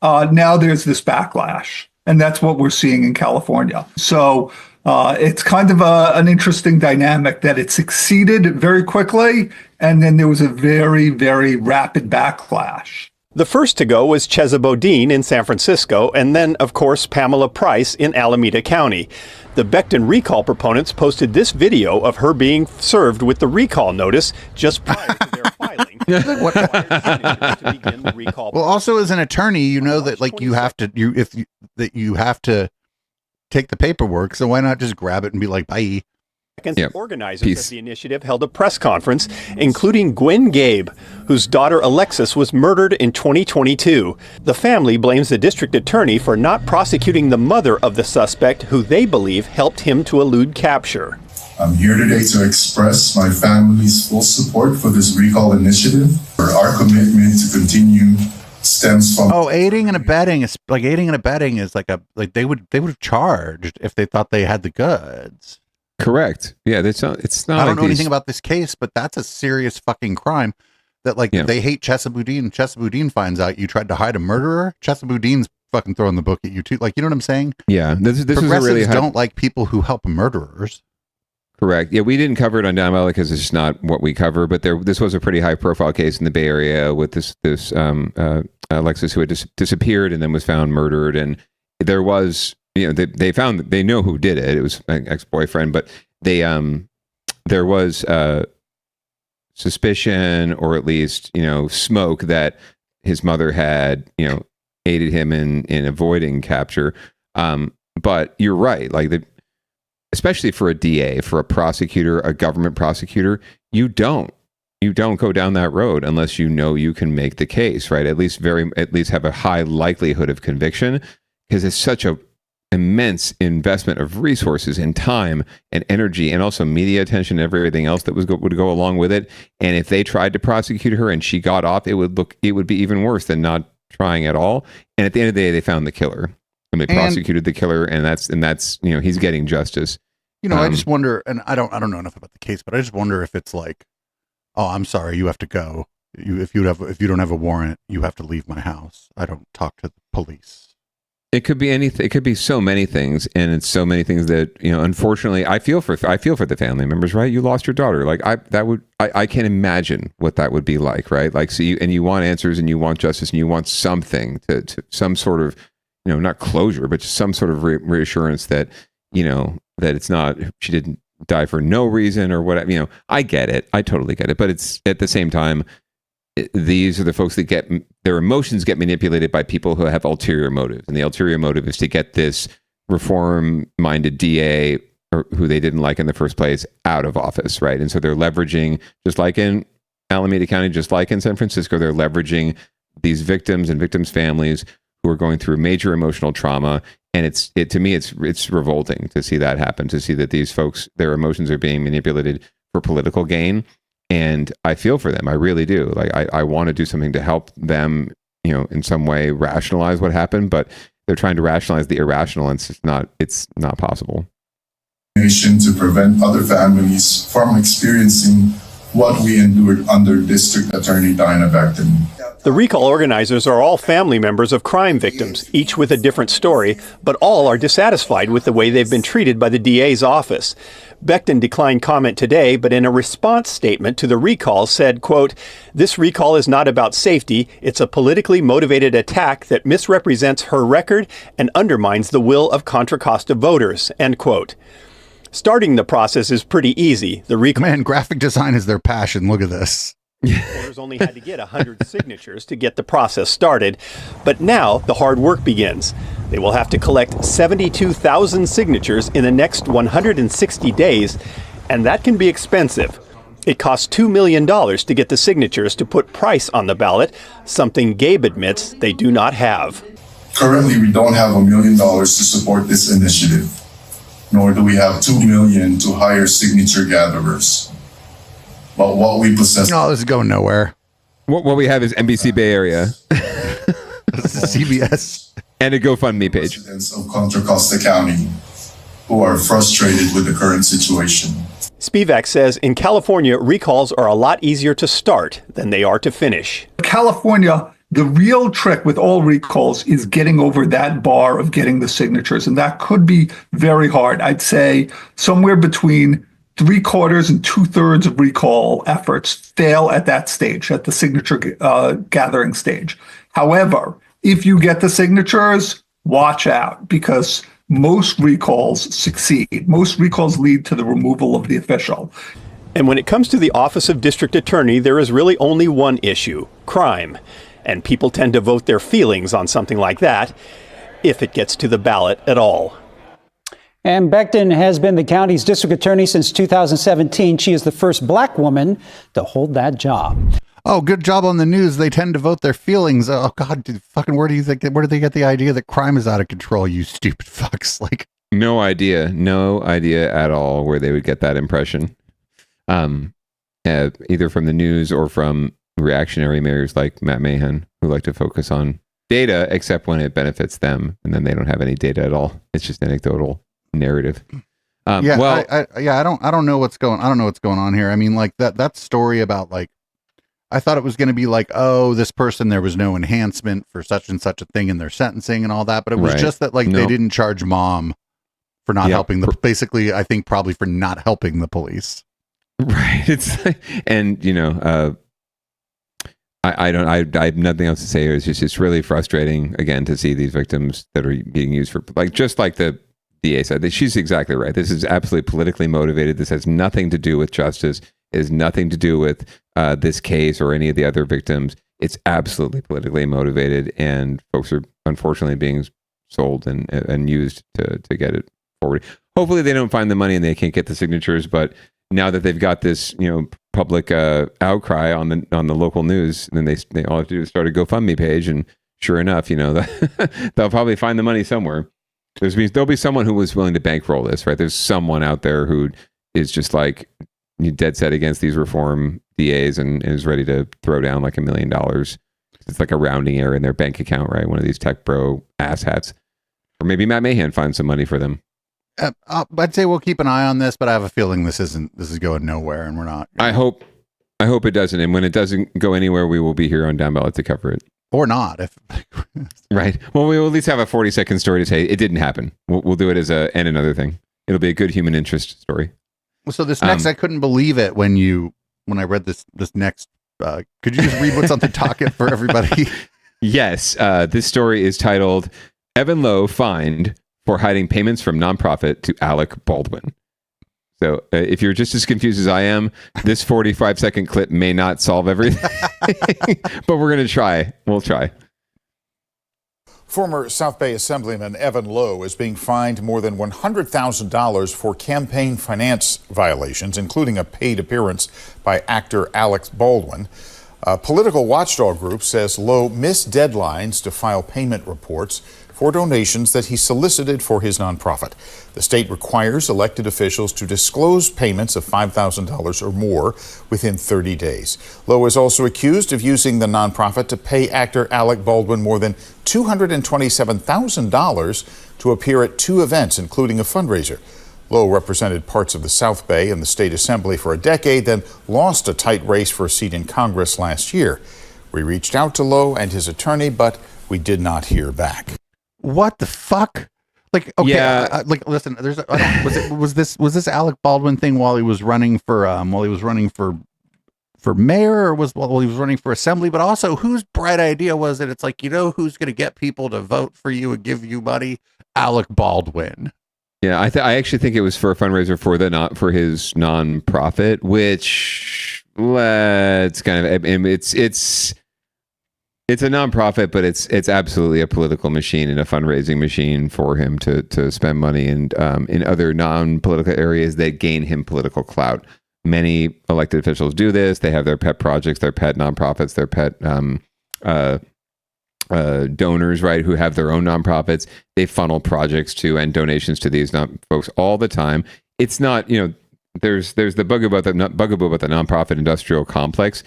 Speaker 16: Now there's this backlash, and that's what we're seeing in California. So it's kind of an interesting dynamic that it succeeded very quickly, and then there was a very, very rapid backlash.
Speaker 15: The first to go was Chesa Boudin in San Francisco, and then, of course, Pamela Price in Alameda County. The Becton recall proponents posted this video of her being served with the recall notice just prior to their filing. To begin the recall
Speaker 2: Well, also as an attorney, you know that like you have to take the paperwork. So why not just grab it and be like, bye.
Speaker 15: Organizers of the initiative held a press conference, including Gwen Gabe, whose daughter Alexis was murdered in 2022. The family blames the district attorney for not prosecuting the mother of the suspect, who they believe helped him to elude capture.
Speaker 17: I'm here today to express my family's full support for this recall initiative. Our commitment to continue stems from
Speaker 2: aiding and abetting is like they would have charged if they thought they had the goods.
Speaker 1: Correct. Yeah, it's not.
Speaker 2: I don't know anything about this case, but that's a serious fucking crime. That they hate Chesa Boudin. Chesa Boudin finds out you tried to hide a murderer. Chesa Boudin's fucking throwing the book at you too. Like, you know what I'm saying?
Speaker 1: Yeah, this is
Speaker 2: Progressives
Speaker 1: a really
Speaker 2: don't like people who help murderers.
Speaker 1: Correct. Yeah, we didn't cover it on Downballot because it's not what we cover. But this was a pretty high profile case in the Bay Area with this Alexis who had disappeared and then was found murdered, and there was. They know who did it. It was an ex-boyfriend, but there was suspicion, or at least smoke, that his mother had aided him in avoiding capture. But you're right, especially for a DA, for a prosecutor, a government prosecutor, you don't go down that road unless you can make the case, right? At least have a high likelihood of conviction, because it's such a immense investment of resources and time and energy, and also media attention and everything else that would go along with it. And if they tried to prosecute her and she got off, it would be even worse than not trying at all. And at the end of the day, they found the killer and they prosecuted the killer, and that's he's getting justice.
Speaker 2: I just wonder, and I don't know enough about the case, but I just wonder if it's like, oh, I'm sorry, you have to go. If you don't have a warrant, you have to leave my house. I don't talk to the police.
Speaker 1: It could be anything. It could be so many things, and it's so many things that unfortunately, I feel for the family members. Right, you lost your daughter. I can't imagine what that would be like. Right, you want answers, and you want justice, and you want something to some sort of not closure, but just some sort of reassurance that that it's not, she didn't die for no reason or whatever. I get it. I totally get it. But it's at the same time, these are the folks that their emotions get manipulated by people who have ulterior motives. And the ulterior motive is to get this reform-minded DA, or who they didn't like in the first place, out of office, right? And so they're leveraging, just like in Alameda County, just like in San Francisco, they're leveraging these victims and victims' families who are going through major emotional trauma. And to me, it's revolting to see that happen, to see that these folks, their emotions are being manipulated for political gain. And I feel for them. I really do. I want to do something to help them, in some way rationalize what happened, but they're trying to rationalize the irrational, and it's not possible.
Speaker 17: To prevent other families from experiencing what we endured under District Attorney Diana Becton.
Speaker 15: The recall organizers are all family members of crime victims, each with a different story, but all are dissatisfied with the way they've been treated by the DA's office. Becton declined comment today, but in a response statement to the recall said, quote, "This recall is not about safety. It's a politically motivated attack that misrepresents her record and undermines the will of Contra Costa voters," end quote. Starting the process is pretty easy. The recall
Speaker 2: graphic design is their passion. Look at this.
Speaker 15: Voters only had to get 100 signatures to get the process started, but now the hard work begins. They will have to collect 72,000 signatures in the next 160 days, and that can be expensive. It cost $2 million to get the signatures to put Price on the ballot, something Gabe admits they do not have.
Speaker 17: Currently, we don't have $1 million to support this initiative, nor do we have $2 million to hire signature gatherers. But what we possess...
Speaker 2: No, this is going nowhere.
Speaker 1: What we have is NBC Bay Area.
Speaker 2: CBS.
Speaker 1: And a GoFundMe page.
Speaker 17: Residents of Contra Costa County who are frustrated with the current situation.
Speaker 15: Spivak says in California, recalls are a lot easier to start than they are to finish.
Speaker 16: California, the real trick with all recalls is getting over that bar of getting the signatures. And that could be very hard. I'd say somewhere between 3/4 and 2/3 of recall efforts fail at that stage, at the signature gathering stage. However, if you get the signatures, watch out, because most recalls succeed. Most recalls lead to the removal of the official.
Speaker 15: And when it comes to the office of district attorney, there is really only one issue: crime. And people tend to vote their feelings on something like that, if it gets to the ballot at all.
Speaker 14: And Becton has been the county's district attorney since 2017. She is the first black woman to hold that job.
Speaker 2: Oh, good job on the news. They tend to vote their feelings. Oh God, where did they get the idea that crime is out of control? You stupid fucks! Like,
Speaker 1: no idea at all where they would get that impression. Either from the news or from reactionary mayors like Matt Mahan, who like to focus on data, except when it benefits them, and then they don't have any data at all. It's just anecdotal narrative.
Speaker 2: I don't know what's going on here. I mean, like that story about, like, I thought it was going to be like, oh, this person, there was no enhancement for such and such a thing in their sentencing and all that, but it was just that, like, they didn't charge mom for not helping basically, I think probably for not helping the police.
Speaker 1: Right. It's and I have nothing else to say. It's really frustrating again to see these victims that are being used for, like, just like the DA said, she's exactly right. This is absolutely politically motivated. This has nothing to do with justice. It has nothing to do with this case or any of the other victims. It's absolutely politically motivated, and folks are unfortunately being sold and used to get it forward. Hopefully they don't find the money and they can't get the signatures, but now that they've got this, public outcry on the local news, then they all have to do is start a GoFundMe page, and sure enough, they'll probably find the money somewhere. There'll be someone who was willing to bankroll this, right? There's someone out there who is just like dead set against these reform DAs and is ready to throw down like $1 million. It's like a rounding error in their bank account, right? One of these tech bro asshats. Or maybe Matt Mahan finds some money for them.
Speaker 2: I'd say we'll keep an eye on this, but I have a feeling this is going nowhere, and we're not.
Speaker 1: I hope it doesn't. And when it doesn't go anywhere, we will be here on Downballot to cover it.
Speaker 2: Or not.
Speaker 1: Right. Well, we will at least have a 40-second story to say it didn't happen. We'll do it as and another thing. It'll be a good human interest story.
Speaker 2: So this next, I couldn't believe it when I read this next. Could you just read what's on the docket for everybody?
Speaker 1: Yes. This story is titled "Evan Lowe Fined for Hiding Payments from Nonprofit to Alec Baldwin." So if you're just as confused as I am, this 45-second clip may not solve everything, but we're going to try. We'll try.
Speaker 8: Former South Bay Assemblyman Evan Lowe is being fined more than $100,000 for campaign finance violations, including a paid appearance by actor Alec Baldwin. A political watchdog group says Lowe missed deadlines to file payment reports for donations that he solicited for his nonprofit. The state requires elected officials to disclose payments of $5,000 or more within 30 days. Lowe is also accused of using the nonprofit to pay actor Alec Baldwin more than $227,000 to appear at 2 events, including a fundraiser. Lowe represented parts of the South Bay in the state assembly for a decade, then lost a tight race for a seat in Congress last year. We reached out to Lowe and his attorney, but we did not hear back.
Speaker 2: What the fuck? Like, okay,
Speaker 1: yeah.
Speaker 2: Listen, was this Alec Baldwin thing while he was running for mayor, or while he was running for assembly? But also, whose bright idea was it? It's like, who's going to get people to vote for you and give you money? Alec Baldwin.
Speaker 1: Yeah, I actually think it was for a fundraiser for his nonprofit, which it's a nonprofit, but it's absolutely a political machine and a fundraising machine for him to spend money and in other non-political areas that gain him political clout, many elected officials do this. They have their pet projects, their pet nonprofits, their pet donors, right, who have their own nonprofits. They funnel projects to and donations to these folks all the time. It's not, there's the bugaboo about the nonprofit industrial complex.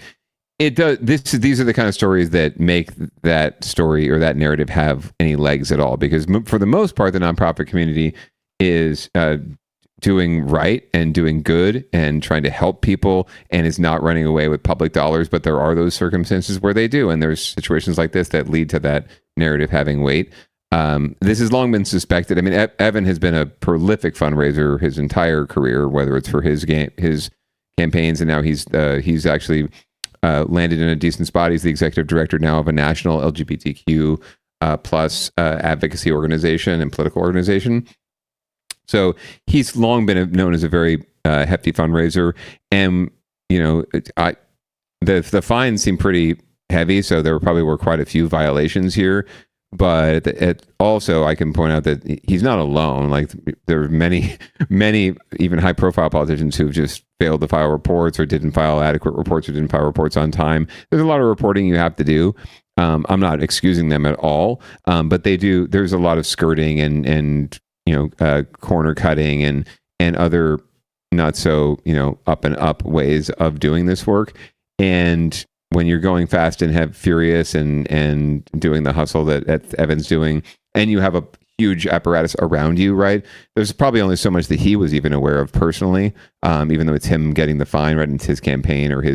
Speaker 1: It does. These are the kind of stories that make that story or that narrative have any legs at all, because for the most part, the nonprofit community is doing right and doing good and trying to help people and is not running away with public dollars. But there are those circumstances where they do, and there's situations like this that lead to that narrative having weight. This has long been suspected. I mean, Evan has been a prolific fundraiser his entire career, whether it's for his campaigns, and now he's actually landed in a decent spot. He's the executive director now of a national LGBTQ plus advocacy organization and political organization. So he's long been known as a very hefty fundraiser, and the fines seem pretty heavy. So there probably were quite a few violations here. But also, I can point out that he's not alone. Like, there are many, even high-profile politicians who've just failed to file reports or didn't file adequate reports or didn't file reports on time. There's a lot of reporting you have to do. I'm not excusing them at all, but they do. There's a lot of skirting and corner cutting and other not so up and up ways of doing this work. And when you're going fast and furious and doing the hustle that Evan's doing, and you have a huge apparatus around you, right? There's probably only so much that he was even aware of personally, even though it's him getting the fine, right? And it's his campaign or he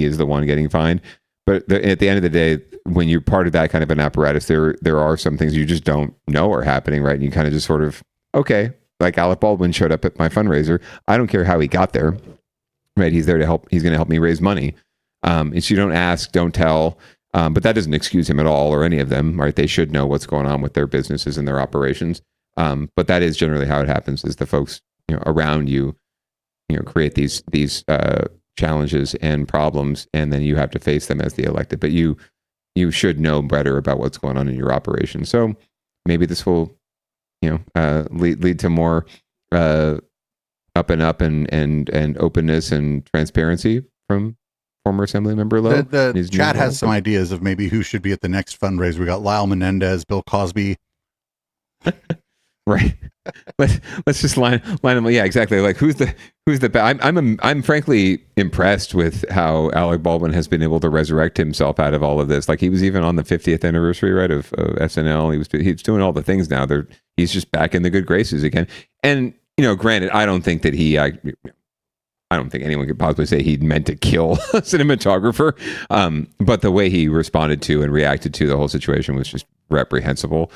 Speaker 1: is the one getting fined. But at the end of the day, when you're part of that kind of an apparatus, there are some things you just don't know are happening, right? And you kind of just sort of, okay, like Alec Baldwin showed up at my fundraiser. I don't care how he got there, right? He's there to help. He's going to help me raise money. And so you don't ask, don't tell, but that doesn't excuse him at all or any of them, right? They should know what's going on with their businesses and their operations. But that is generally how it happens, is the folks around you, create these challenges and problems, and then you have to face them as the elected. But you should know better about what's going on in your operation. So maybe this will, lead to more up and up and openness and transparency from former Assembly Member Lowe.
Speaker 2: The chat has some ideas of maybe who should be at the next fundraiser. We got Lyle Menendez, Bill Cosby.
Speaker 1: Right. Let's just line them. Yeah, exactly. Like who's the I'm frankly impressed with how Alec Baldwin has been able to resurrect himself out of all of this. Like, he was even on the 50th anniversary, right, of SNL. He's doing all the things now. He's just back in the good graces again. And granted, I don't think that I don't think anyone could possibly say he meant to kill a cinematographer. But the way he responded to and reacted to the whole situation was just reprehensible.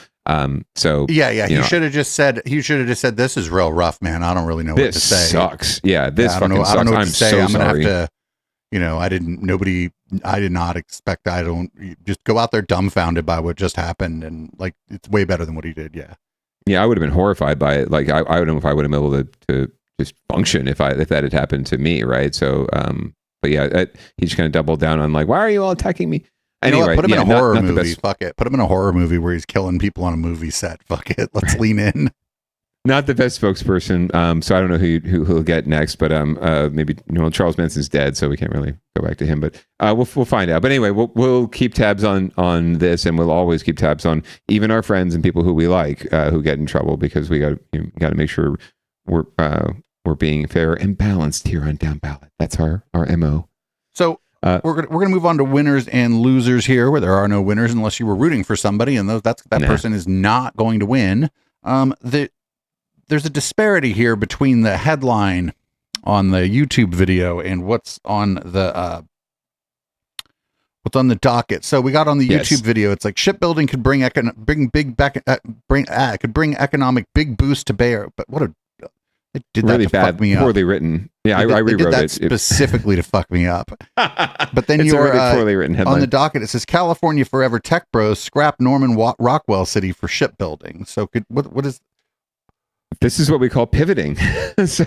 Speaker 1: So
Speaker 2: yeah. He should have just said, this is real rough, man. I don't really know what to say.
Speaker 1: This sucks. Yeah. This fucking sucks.
Speaker 2: I don't know what
Speaker 1: I'm
Speaker 2: to say.
Speaker 1: so
Speaker 2: I'm going
Speaker 1: sorry.
Speaker 2: to have to, I did not expect, just go out there dumbfounded by what just happened. And like, it's way better than what he did. Yeah.
Speaker 1: Yeah. I would have been horrified by it. Like, I don't know if I would have been able to just function if that had happened to me, right? So, but yeah, he just kind of doubled down on like, why are you all attacking me? Anyway,
Speaker 2: put him in a horror movie. Fuck it. Put him in a horror movie where he's killing people on a movie set. Fuck it. Let's lean in.
Speaker 1: Not the best spokesperson. So I don't know who he'll get next, but maybe Charles Manson's dead, so we can't really go back to him. But we'll find out. But anyway, we'll keep tabs on this, and we'll always keep tabs on even our friends and people who we like who get in trouble, because we got to make sure we're being fair and balanced here on Down Ballot. That's our MO.
Speaker 2: So we're gonna move on to winners and losers here, where there are no winners unless you were rooting for somebody, and that person is not going to win. There's a disparity here between the headline on the YouTube video and what's on the docket. So we got on the YouTube video, it's like shipbuilding could bring economic big boost to Bay Area. But what it did
Speaker 1: really
Speaker 2: that to fuck me up.
Speaker 1: Poorly written. Yeah, I rewrote
Speaker 2: did that
Speaker 1: it
Speaker 2: specifically to fuck me up. But then
Speaker 1: it's
Speaker 2: you're
Speaker 1: a really poorly written headline.
Speaker 2: On the docket. It says California Forever Tech Bros scrap Norman Rockwell City for shipbuilding. So what is?
Speaker 1: This is what we call pivoting. So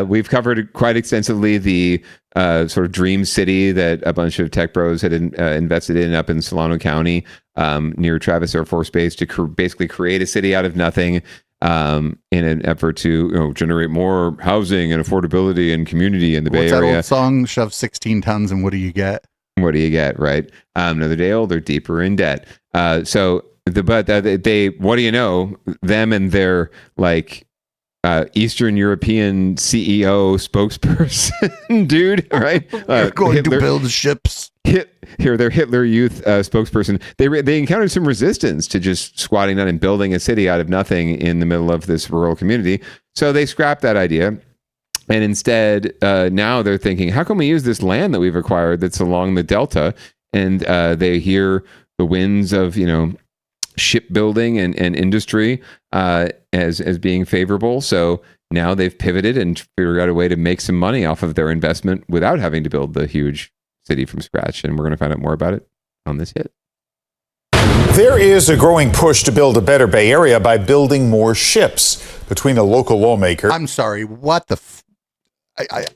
Speaker 1: we've covered quite extensively the sort of dream city that a bunch of tech bros had invested in up in Solano County near Travis Air Force Base to basically create a city out of nothing. in an effort to generate more housing and affordability and community in the Bay
Speaker 2: What's that
Speaker 1: Area.
Speaker 2: old song? Shove 16 tons and what do you get?
Speaker 1: What do you get, right? Another day older, deeper in debt. What do you know? Them and their Eastern European CEO spokesperson, dude, right?
Speaker 2: They're going to build ships.
Speaker 1: Their Hitler Youth spokesperson. They encountered some resistance to just squatting down and building a city out of nothing in the middle of this rural community. So they scrapped that idea. And instead, now they're thinking, how can we use this land that we've acquired that's along the Delta? And they hear the winds of, shipbuilding and industry as being favorable. So now they've pivoted and figured out a way to make some money off of their investment without having to build the huge city from scratch. And we're going to find out more about it on this hit.
Speaker 8: There is a growing push to build a better Bay Area by building more ships. Between a local lawmaker.
Speaker 2: I'm sorry, what the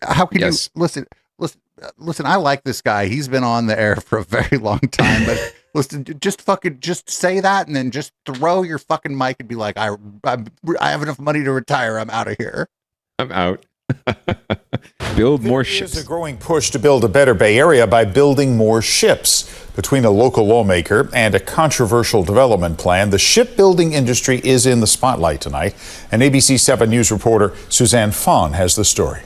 Speaker 2: how can you listen? I like this guy. He's been on the air for a very long time, but listen, just say that and then just throw your fucking mic and be like, I have enough money to retire. I'm out of here.
Speaker 1: I'm out. Build more ships.
Speaker 8: There is a growing push to build a better Bay Area by building more ships. Between a local lawmaker and a controversial development plan, the shipbuilding industry is in the spotlight tonight. And ABC 7 News reporter Suzanne Fawn has the story.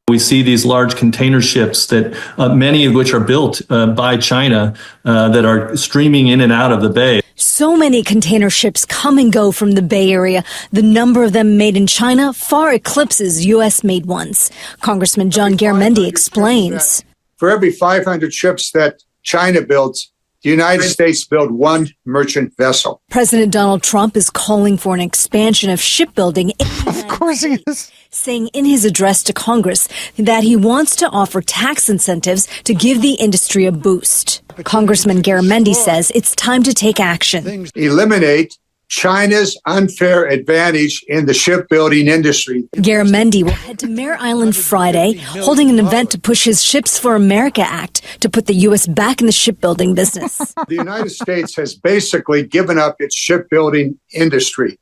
Speaker 18: We see these large container ships that many of which are built by China that are streaming in and out of the bay.
Speaker 19: So many container ships come and go from the Bay Area. The number of them made in China far eclipses U.S.-made ones. Congressman John Garamendi explains.
Speaker 20: For every 500 ships that China builds, the United States built one merchant vessel.
Speaker 19: President Donald Trump is calling for an expansion of shipbuilding in the United
Speaker 2: Of course he is.
Speaker 19: Saying in his address to Congress that he wants to offer tax incentives to give the industry a boost. Congressman Garamendi says it's time to take action.
Speaker 20: Eliminate China's unfair advantage in the shipbuilding industry.
Speaker 19: Garamendi will head to Mare Island Friday, holding an event to push his Ships for America Act to put the U.S. back in the shipbuilding business.
Speaker 20: The United States has basically given up its shipbuilding industry.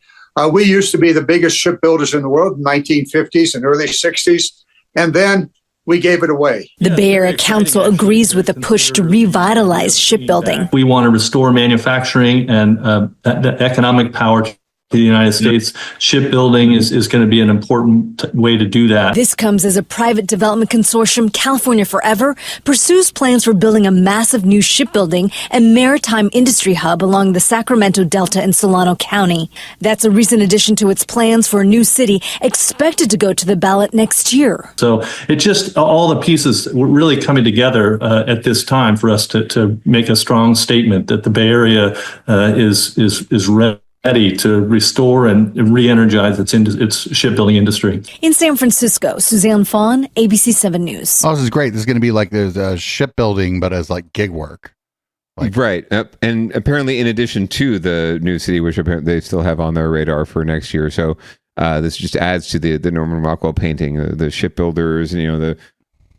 Speaker 20: We used to be the biggest shipbuilders in the world in the 1950s and early 60s, and then we gave it away.
Speaker 19: The Bay Area Council agrees with the push to revitalize shipbuilding.
Speaker 18: We want to restore manufacturing and the economic power to the United States. Shipbuilding is going to be an important way to do that.
Speaker 19: This comes as a private development consortium, California Forever, pursues plans for building a massive new shipbuilding and maritime industry hub along the Sacramento Delta in Solano County. That's a recent addition to its plans for a new city expected to go to the ballot next year.
Speaker 18: So it just, all the pieces were really coming together at this time for us to make a strong statement that the Bay Area is ready to restore and re-energize its shipbuilding industry.
Speaker 19: In San Francisco, Suzanne Fawn, ABC 7 News.
Speaker 2: Oh, this is great. This is going to be like there's shipbuilding, but as like gig work.
Speaker 1: Right. And apparently in addition to the new city, which apparently they still have on their radar for next year. So this just adds to the Norman Rockwell painting, the shipbuilders and, the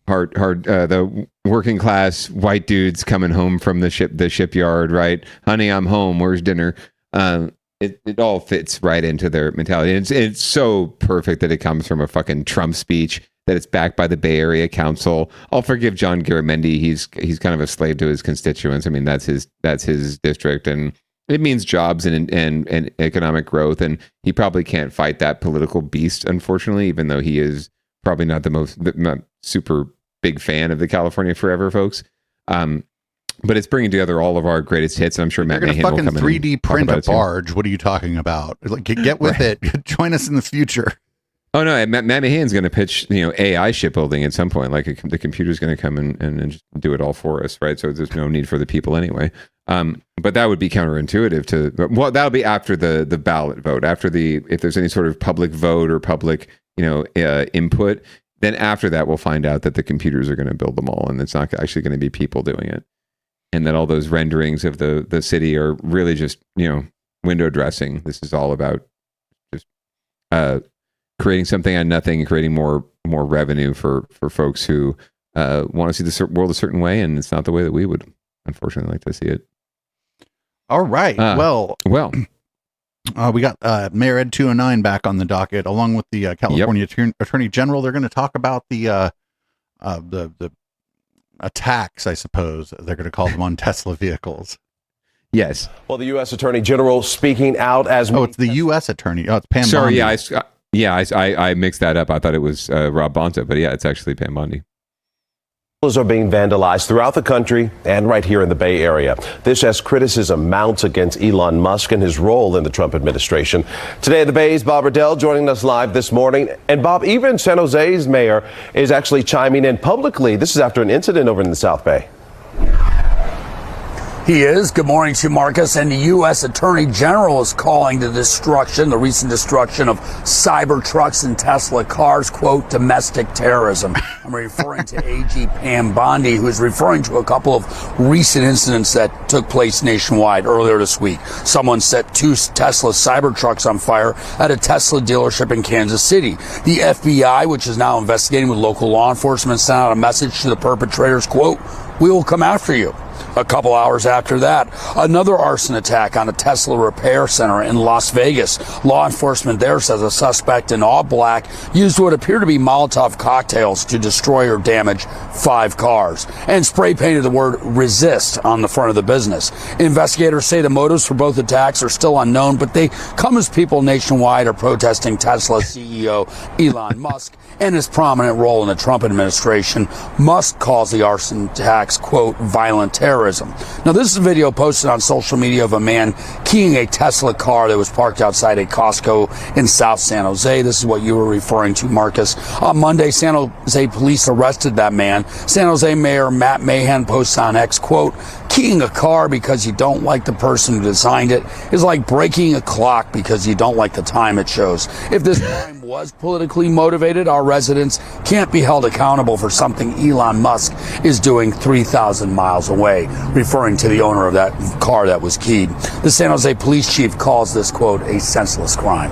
Speaker 1: the working class white dudes coming home from the shipyard, right? Honey, I'm home. Where's dinner? It all fits right into their mentality. And it's so perfect that it comes from a fucking Trump speech, that it's backed by the Bay Area Council. I'll forgive John Garamendi. He's kind of a slave to his constituents. I mean, that's his district, and it means jobs and economic growth. And he probably can't fight that political beast, unfortunately, even though he is probably not not super big fan of the California Forever folks. But it's bringing together all of our greatest hits, and I'm sure Matt Mahan will come in.
Speaker 2: 3D print a barge. What are you talking about? Like, get with it. Join us in the future.
Speaker 1: Oh no, Matt Mahan's going to pitch AI shipbuilding at some point. Like the computer's going to come and just do it all for us, right? So there's no need for the people anyway. But that would be counterintuitive to. That'll be after the ballot vote. If there's any sort of public vote or public input, then after that we'll find out that the computers are going to build them all, and it's not actually going to be people doing it. And that all those renderings of the city are really just, window dressing. This is all about just creating something out of nothing and creating more revenue for folks who want to see the world a certain way, and it's not the way that we would, unfortunately, like to see it.
Speaker 2: All right. Well, We got Mayor Ed 209 back on the docket, along with the California Attorney General. They're going to talk about the attacks, I suppose they're going to call them, on Tesla vehicles.
Speaker 1: Yes.
Speaker 21: Well, the U.S. Attorney General speaking out as...
Speaker 2: Oh, it's the U.S. Attorney. Oh, it's Pam
Speaker 1: Sorry,
Speaker 2: Bondi.
Speaker 1: I mixed that up. I thought it was Rob Bonta, but yeah, it's actually Pam Bondi.
Speaker 21: Are being vandalized throughout the country and right here in the Bay Area. This as criticism mounts against Elon Musk and his role in the Trump administration. Today at the Bay's Bob Riddell joining us live this morning. And Bob, even San Jose's mayor is actually chiming in publicly. This is after an incident over in the South Bay.
Speaker 22: He is. Good morning to Marcus. And the U.S. Attorney General is calling the recent destruction of Cybertrucks and Tesla cars, quote, domestic terrorism. I'm referring to AG Pam Bondi, who is referring to a couple of recent incidents that took place nationwide earlier this week. Someone set 2 Tesla Cybertrucks on fire at a Tesla dealership in Kansas City. The FBI, which is now investigating with local law enforcement, sent out a message to the perpetrators, quote, we will come after you. A couple hours after that, another arson attack on a Tesla repair center in Las Vegas. Law enforcement there says a suspect in all black used what appear to be Molotov cocktails to destroy or damage 5 cars and spray painted the word resist on the front of the business. Investigators say the motives for both attacks are still unknown, but they come as people nationwide are protesting Tesla CEO Elon Musk and his prominent role in the Trump administration. Musk calls the arson attacks, quote, violent terrorism. Now, this is a video posted on social media of a man keying a Tesla car that was parked outside a Costco in South San Jose. This is what you were referring to, Marcus. On Monday, San Jose police arrested that man. San Jose Mayor Matt Mahan posts on X, quote, keying a car because you don't like the person who designed it is like breaking a clock because you don't like the time it shows. If this crime was politically motivated, our residents can't be held accountable for something Elon Musk is doing 3,000 miles away, referring to the owner of that car that was keyed. The San Jose police chief calls this, quote, a senseless crime.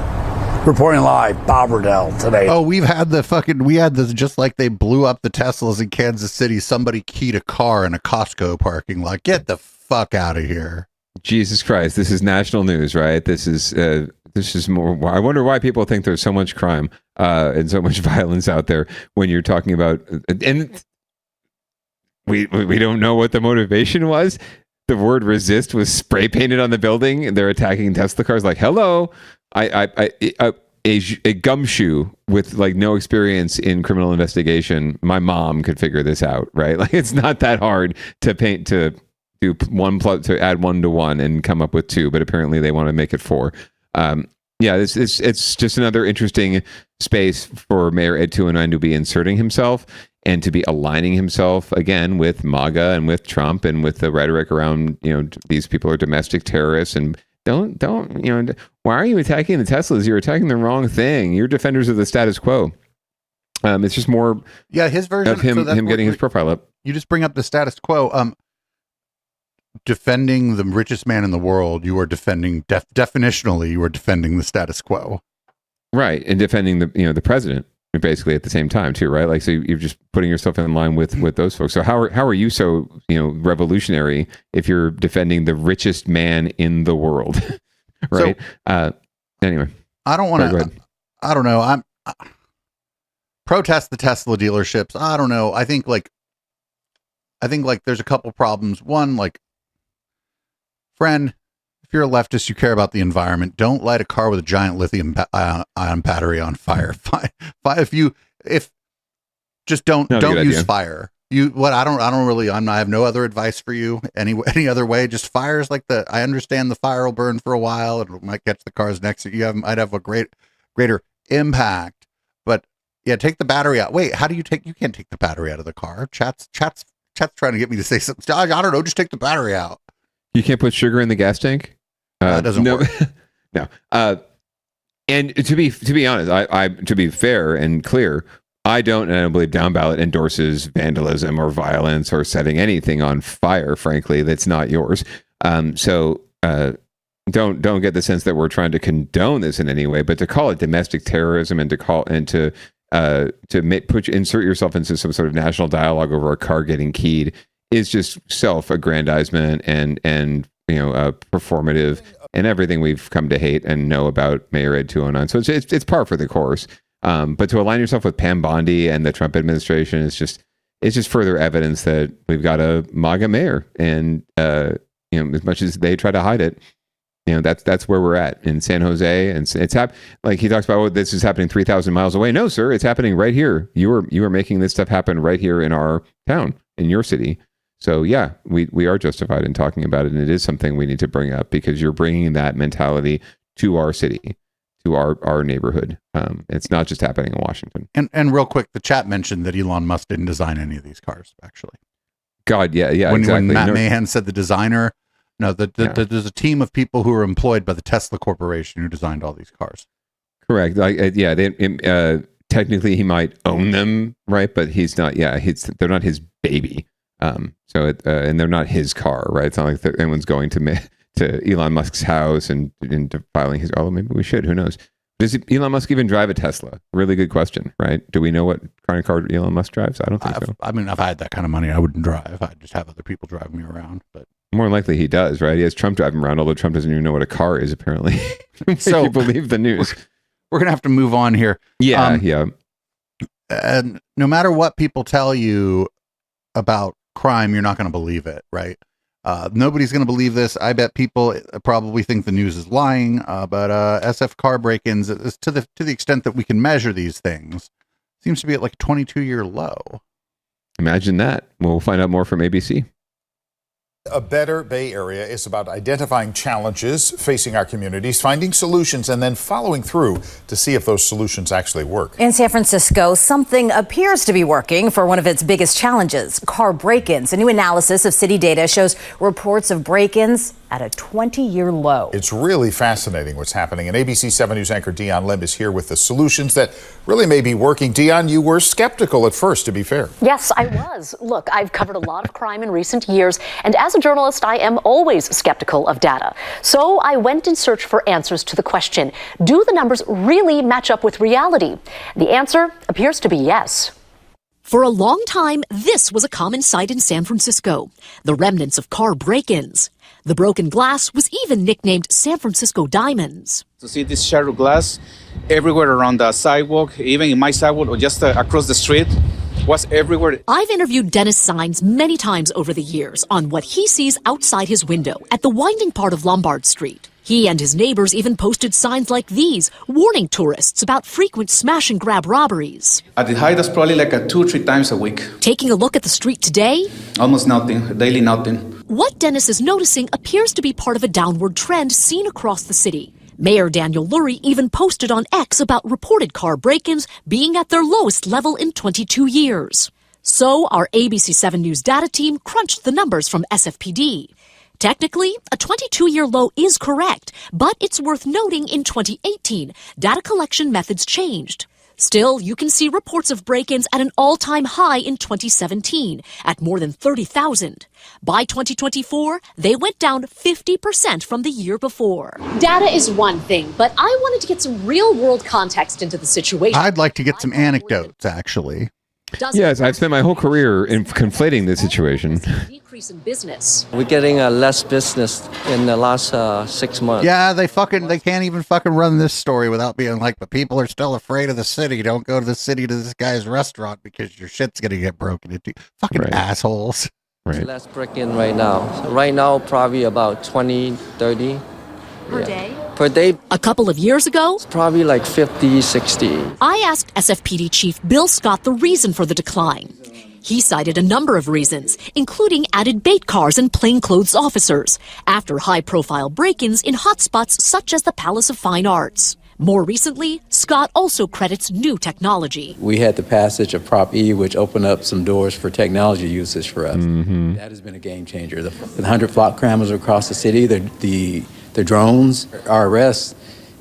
Speaker 22: Reporting live, Bob Riddell today.
Speaker 2: Oh, we had this just like they blew up the Teslas in Kansas City. Somebody keyed a car in a Costco parking lot. Get the fuck out of here.
Speaker 1: Jesus Christ. This is national news, right? This is more. I wonder why people think there's so much crime and so much violence out there when you're talking about, and we don't know what the motivation was. The word resist was spray painted on the building. They're attacking Tesla cars. Like, hello, a gumshoe with like no experience in criminal investigation. My mom could figure this out, right? Like, it's not that hard to do 1 plus to add 1 to 1 and come up with 2, but apparently they want to make it 4. It's just another interesting space for Mayor Ed 209 to be inserting himself and to be aligning himself again with MAGA and with Trump and with the rhetoric around, these people are domestic terrorists and don't, why are you attacking the Teslas? You're attacking the wrong thing. You're defenders of the status quo. It's just more
Speaker 2: his version
Speaker 1: of him getting his profile up.
Speaker 2: You just bring up the status quo. Defending the richest man in the world, you are defending definitionally, you are defending the status quo,
Speaker 1: right? And defending the president basically at the same time too, right? Like, so you're just putting yourself in line with those folks. So how are you so revolutionary if you're defending the richest man in the world, right? So, anyway,
Speaker 2: I don't want to. I don't know. Protest the Tesla dealerships. I don't know. I think there's a couple problems. One, like, friend, if you're a leftist, you care about the environment, don't light a car with a giant lithium ion battery on fire. Don't use fire. I have no other advice for you any other way. Just fires like I understand the fire will burn for a while and it might catch the cars next to you. Might have a greater impact, but yeah, take the battery out. Wait, you can't take the battery out of the car. Chat's trying to get me to say something. I don't know. Just take the battery out.
Speaker 1: You can't put sugar in the gas tank?
Speaker 2: That doesn't work.
Speaker 1: No. And to be honest, I to be fair and clear, I don't believe Downballot endorses vandalism or violence or setting anything on fire, frankly, that's not yours. So don't get the sense that we're trying to condone this in any way, but to call it domestic terrorism and to insert yourself into some sort of national dialogue over a car getting keyed is just self-aggrandizement and performative, and everything we've come to hate and know about Mayor Ed 209. So it's par for the course. But to align yourself with Pam Bondi and the Trump administration is just further evidence that we've got a MAGA mayor, and as much as they try to hide it, that's where we're at in San Jose, and it's like he talks about, this is happening 3,000 miles away. No, sir, it's happening right here. You are making this stuff happen right here in our town, in your city. So yeah, we are justified in talking about it, and it is something we need to bring up because you're bringing that mentality to our city, to our neighborhood. It's not just happening in Washington.
Speaker 2: And real quick, the chat mentioned that Elon Musk didn't design any of these cars, actually.
Speaker 1: God, yeah,
Speaker 2: when,
Speaker 1: exactly.
Speaker 2: When Matt Mahan said the designer, no, there's a team of people who are employed by the Tesla Corporation who designed all these cars.
Speaker 1: Correct. Technically he might own them, right? But he's not. Yeah, they're not his baby. And they're not his car, right? It's not like anyone's going to Elon Musk's house and filing his. Oh, maybe we should. Who knows? Does Elon Musk even drive a Tesla? Really good question, right? Do we know what kind of car Elon Musk drives? I don't think so.
Speaker 2: I mean, if I had that kind of money, I wouldn't drive. I'd just have other people driving me around. But
Speaker 1: more likely he does, right? He has Trump driving around, although Trump doesn't even know what a car is, apparently. So you believe the news.
Speaker 2: We're going to have to move on here.
Speaker 1: Yeah.
Speaker 2: And no matter what people tell you about crime, you're not going to believe it, right? Nobody's going to believe this. I bet people probably think the news is lying, but SF car break-ins, to the extent that we can measure these things, seems to be at like a 22-year low.
Speaker 1: Imagine that. We'll find out more from ABC.
Speaker 8: A Better Bay Area is about identifying challenges facing our communities, finding solutions, and then following through to see if those solutions actually work.
Speaker 9: In San Francisco, something appears to be working for one of its biggest challenges, car break-ins. A new analysis of city data shows reports of break-ins at a 20-year low.
Speaker 8: It's really fascinating what's happening. And ABC 7 News anchor Dion Lim is here with the solutions that really may be working. Dion, you were skeptical at first, to be fair.
Speaker 3: Yes, I was. Look, I've covered a lot of crime in recent years, and as a journalist, I am always skeptical of data. So I went in search for answers to the question, do the numbers really match up with reality? The answer appears to be yes.
Speaker 5: For a long time, this was a common sight in San Francisco, the remnants of car break-ins. The broken glass was even nicknamed San Francisco Diamonds.
Speaker 23: To see this shattered glass everywhere around the sidewalk, even in my sidewalk or just across the street, was everywhere.
Speaker 5: I've interviewed Dennis Signs many times over the years on what he sees outside his window at the winding part of Lombard Street. He and his neighbors even posted signs like these, warning tourists about frequent smash-and-grab robberies.
Speaker 23: At the height, that's probably like 2 or 3 times a week.
Speaker 5: Taking a look at the street today?
Speaker 23: Almost nothing, daily nothing.
Speaker 5: What Dennis is noticing appears to be part of a downward trend seen across the city. Mayor Daniel Lurie even posted on X about reported car break-ins being at their lowest level in 22 years. So our ABC 7 News data team crunched the numbers from SFPD. Technically, a 22-year low is correct, but it's worth noting in 2018, data collection methods changed. Still, you can see reports of break-ins at an all-time high in 2017, at more than 30,000. By 2024, they went down 50% from the year before.
Speaker 3: Data is one thing, but I wanted to get some real-world context into the situation.
Speaker 2: I'd like to get some anecdotes, actually.
Speaker 1: Yes, I've spent my whole career in conflating this situation.
Speaker 3: Decrease in business.
Speaker 24: We're getting less business in the last 6 months.
Speaker 2: Yeah, they can't even fucking run this story without being like, but people are still afraid of the city. Don't go to the city to this guy's restaurant because your shit's gonna get broken into. Fucking assholes.
Speaker 1: Right.
Speaker 24: Let's break in right now. So right now, probably about 20, 30.
Speaker 3: Per day?
Speaker 24: Per day.
Speaker 5: A couple of years ago,
Speaker 24: It's probably like 50, 60.
Speaker 5: I asked SFPD Chief Bill Scott the reason for the decline. He cited a number of reasons, including added bait cars and plainclothes officers, after high-profile break-ins in hotspots such as the Palace of Fine Arts. More recently, Scott also credits new technology.
Speaker 25: We had the passage of Prop E, which opened up some doors for technology usage for us.
Speaker 1: Mm-hmm.
Speaker 25: That has been a game changer. The 100 flock cameras across the city, the drones, our arrests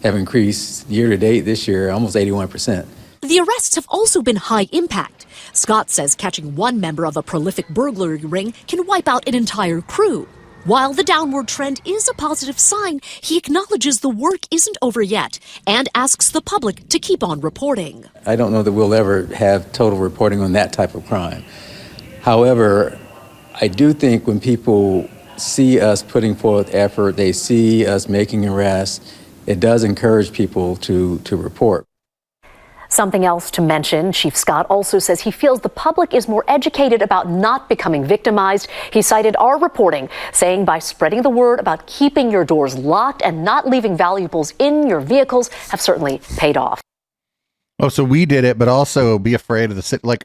Speaker 25: have increased year to date this year almost 81%.
Speaker 5: The arrests have also been high impact. Scott says catching one member of a prolific burglary ring can wipe out an entire crew. While the downward trend is a positive sign, he acknowledges the work isn't over yet and asks the public to keep on reporting.
Speaker 25: I don't know that we'll ever have total reporting on that type of crime. However, I do think when people see us putting forth effort, they see us making arrests, it does encourage people to report.
Speaker 3: Something else to mention, Chief Scott also says he feels the public is more educated about not becoming victimized. He cited our reporting, saying by spreading the word about keeping your doors locked and not leaving valuables in your vehicles have certainly paid off.
Speaker 2: Oh, so we did it, but also be afraid of the city. Like,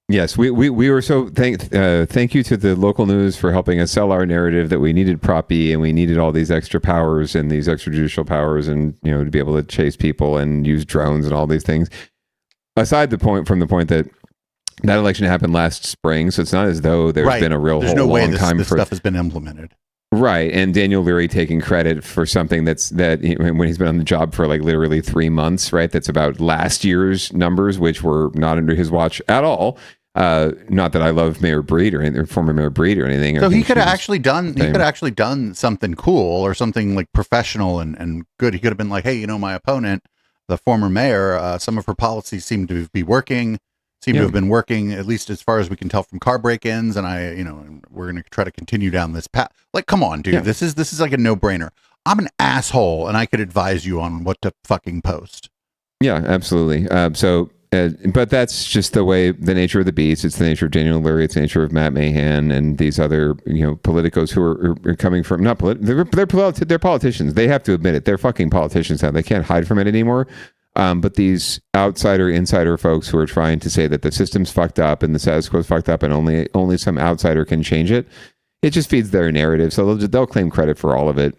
Speaker 1: yes, we were so thank you to the local news for helping us sell our narrative that we needed Prop E and we needed all these extra powers and these extrajudicial powers and, you know, to be able to chase people and use drones and all these things. Aside from the point that election happened last spring, so it's not as though there's been a real
Speaker 2: There's
Speaker 1: whole
Speaker 2: no way
Speaker 1: long time
Speaker 2: this
Speaker 1: for
Speaker 2: stuff has been implemented.
Speaker 1: Right, and Daniel Leary taking credit for something when he's been on the job for like literally 3 months, right? That's about last year's numbers, which were not under his watch at all. Not that I love Mayor Breed or former Mayor Breed or anything.
Speaker 2: So he could have actually done something cool or something like professional and good. He could have been like, hey, you know, my opponent, the former mayor, some of her policies seem to be working. To have been working, at least as far as we can tell from car break-ins, and we're going to try to continue down this path. Like, come on, dude, this is like a no-brainer. I'm an asshole, and I could advise you on what to fucking post.
Speaker 1: Yeah, absolutely. But that's just the nature of the beast. It's the nature of Daniel Leary. It's the nature of Matt Mahan and these other, politicos who are coming from they're politicians. They have to admit it. They're fucking politicians now. They can't hide from it anymore. But these insider folks who are trying to say that the system's fucked up and the status quo's fucked up and only some outsider can change it, it just feeds their narrative. So they'll claim credit for all of it.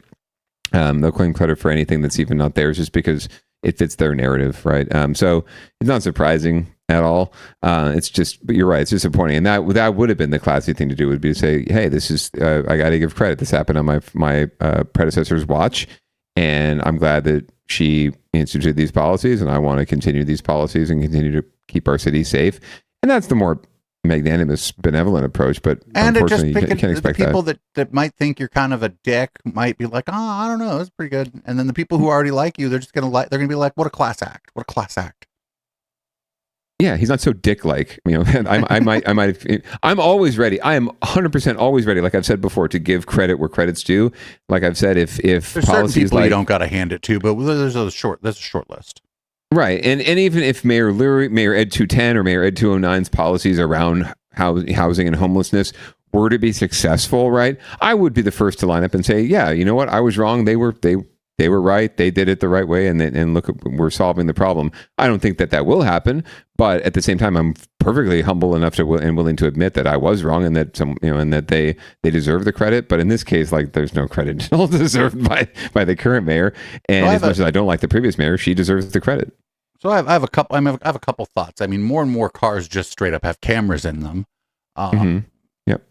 Speaker 1: They'll claim credit for anything that's even not theirs just because it fits their narrative, right? So it's not surprising at all. It's just, but you're right, it's disappointing. And that would have been the classy thing to do, would be to say, hey, this is, I got to give credit. This happened on my predecessor's watch, and I'm glad that she instituted these policies, and I want to continue these policies and continue to keep our city safe. And that's the more magnanimous, benevolent approach. But unfortunately, you can't expect
Speaker 2: the people
Speaker 1: that.
Speaker 2: that might think you're kind of a dick might be like, oh, I don't know, it's pretty good. And then the people who already like you, they're gonna be like, what a class act, what a class act.
Speaker 1: Yeah, he's not so dick-like. I'm always ready. I am 100% always ready, like I've said before, to give credit where credit's due. Like I've said, if
Speaker 2: there's certain
Speaker 1: policies
Speaker 2: people you don't got to hand it to, but there's a short list.
Speaker 1: Right, and even if Mayor Leary, Mayor Ed 210 or Mayor Ed 209's policies around housing and homelessness were to be successful, right, I would be the first to line up and say, yeah, you know what, I was wrong. They were right. They did it the right way, and look, we're solving the problem. I don't think that will happen, but at the same time, I'm perfectly humble enough and willing to admit that I was wrong, and that and that they deserve the credit. But in this case, like, there's no credit deserved by the current mayor, and as much as I don't like the previous mayor, she deserves the credit.
Speaker 2: So I have a couple thoughts. I mean, more and more cars just straight up have cameras in them.
Speaker 1: Yep.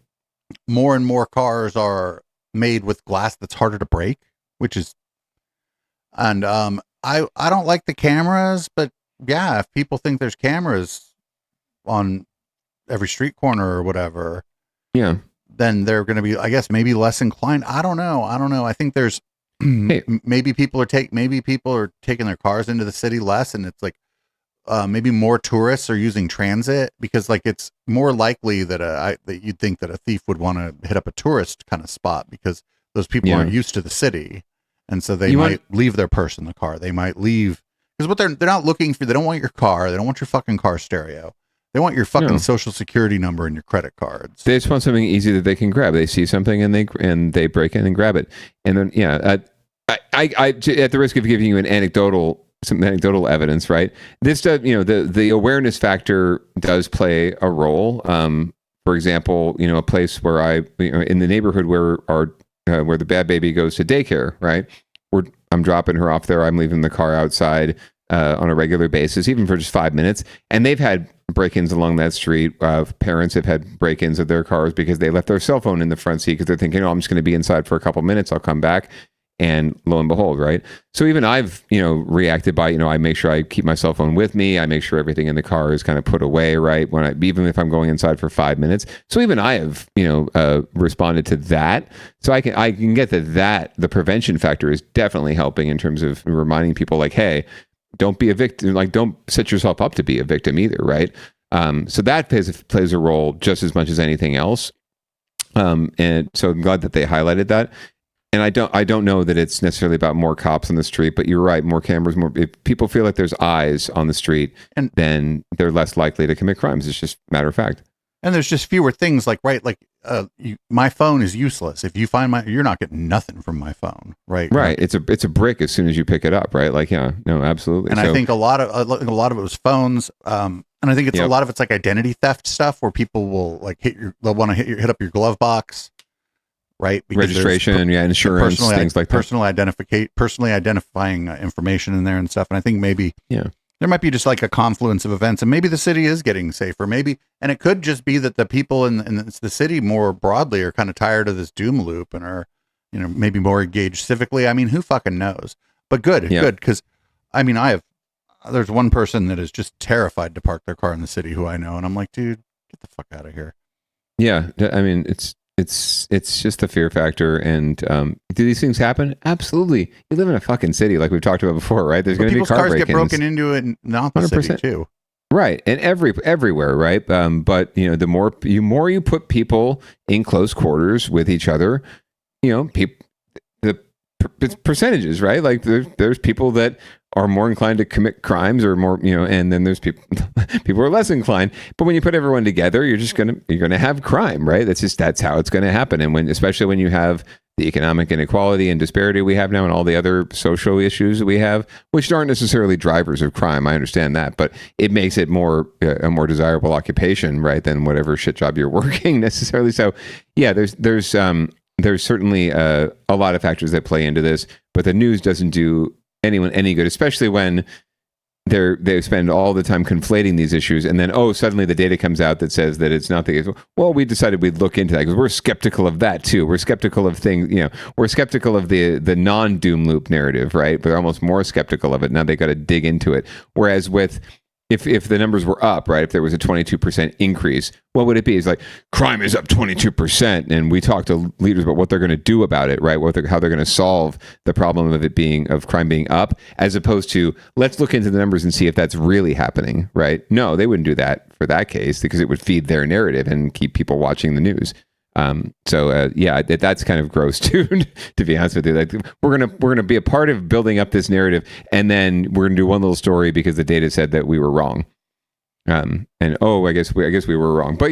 Speaker 2: More and more cars are made with glass that's harder to break, which is. And I don't like the cameras, but yeah, if people think there's cameras on every street corner or whatever,
Speaker 1: yeah,
Speaker 2: then they're going to be, I guess, maybe less inclined. I don't know. I think there's maybe people are taking their cars into the city less, and it's like maybe more tourists are using transit, because like it's more likely that you'd think that a thief would want to hit up a tourist kind of spot, because those people aren't used to the city. And so they might leave their purse in the car. They might leave, because what they're not looking for, they don't want your car. They don't want your fucking car stereo. They want your fucking social security number and your credit cards.
Speaker 1: They just want something easy that they can grab. They see something and they break in and grab it. And then I at the risk of giving you some anecdotal evidence, right? This does, the awareness factor does play a role. For example, a place where in the neighborhood where the bad baby goes to daycare, right? I'm dropping her off there. I'm leaving the car outside on a regular basis, even for just 5 minutes. And they've had break-ins along that street. Parents have had break-ins of their cars because they left their cell phone in the front seat because they're thinking, I'm just going to be inside for a couple minutes. I'll come back. And lo and behold, right? So even I've, reacted by, I make sure I keep my cell phone with me. I make sure everything in the car is kind of put away, right? Even if I'm going inside for 5 minutes. So even I have, responded to that. So I can get that the prevention factor is definitely helping in terms of reminding people, like, hey, don't be a victim. Like, don't set yourself up to be a victim either, right? So that plays a role just as much as anything else. And so I'm glad that they highlighted that. And I don't know that it's necessarily about more cops on the street, but you're right, more cameras, more. If people feel like there's eyes on the street, and then they're less likely to commit crimes. It's just matter of fact.
Speaker 2: And there's just fewer things like my phone is useless. If you find you're not getting nothing from my phone, right?
Speaker 1: Right. It's a brick as soon as you pick it up, right? Like, yeah, no, absolutely.
Speaker 2: And I think a lot of it was phones. And I think a lot of it's like identity theft stuff where people will like they'll want to hit up your glove box. Right, because
Speaker 1: registration, insurance, things like that.
Speaker 2: Personally identifying information in there and stuff. And I think maybe there might be just like a confluence of events, and maybe the city is getting safer. Maybe, and it could just be that the people in the city more broadly are kind of tired of this doom loop and are, maybe more engaged civically. I mean, who fucking knows? But good, because I mean, there's one person that is just terrified to park their car in the city who I know, and I'm like, dude, get the fuck out of here.
Speaker 1: Yeah, I mean, it's just a fear factor. And do these things happen? Absolutely. You live in a fucking city like we've talked about before, right? There's going to be car break-ins.
Speaker 2: Cars get broken into it, not the city too.
Speaker 1: Right. And everywhere, right? But the more you put people in close quarters with each other, it's percentages, right? Like there's people that are more inclined to commit crimes or more, and then there's people who are less inclined. But when you put everyone together, you're gonna have crime, right? That's how it's gonna happen. And especially when you have the economic inequality and disparity we have now and all the other social issues that we have, which aren't necessarily drivers of crime. I understand that, but it makes it a more desirable occupation, right, than whatever shit job you're working necessarily. So yeah, there's certainly a lot of factors that play into this, but the news doesn't do anyone any good, especially when they spend all the time conflating these issues, and then suddenly the data comes out that says that it's not the case. Well, we decided we'd look into that because we're skeptical of that too. We're skeptical of things, we're skeptical of the non-doom loop narrative, right? But they're almost more skeptical of it. Now they got to dig into it. Whereas with if the numbers were up, right, if there was a 22% increase, what would it be? It's like crime is up 22%, and we talk to leaders about what they're going to do about it, right? How they're going to solve the problem of crime being up, as opposed to let's look into the numbers and see if that's really happening, right? No, they wouldn't do that for that case because it would feed their narrative and keep people watching the news. That's kind of gross too, to be honest with you. Like we're gonna be a part of building up this narrative, and then we're gonna do one little story because the data said that we were wrong. I guess we were wrong, but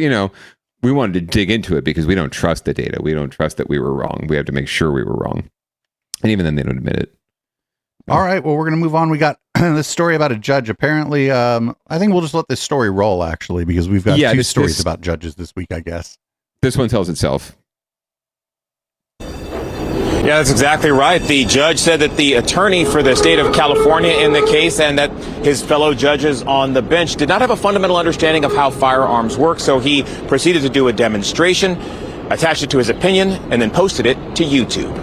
Speaker 1: we wanted to dig into it because we don't trust the data. We don't trust that we were wrong. We have to make sure we were wrong, and even then they don't admit it.
Speaker 2: All right, well, we're gonna move on. We got this story about a judge. Apparently, I think we'll just let this story roll actually because we've got two stories about judges this week, I guess.
Speaker 1: This one tells itself.
Speaker 4: Yeah, that's exactly right. The judge said that the attorney for the state of California in the case and that his fellow judges on the bench did not have a fundamental understanding of how firearms work, so he proceeded to do a demonstration, attached it to his opinion, and then posted it to YouTube.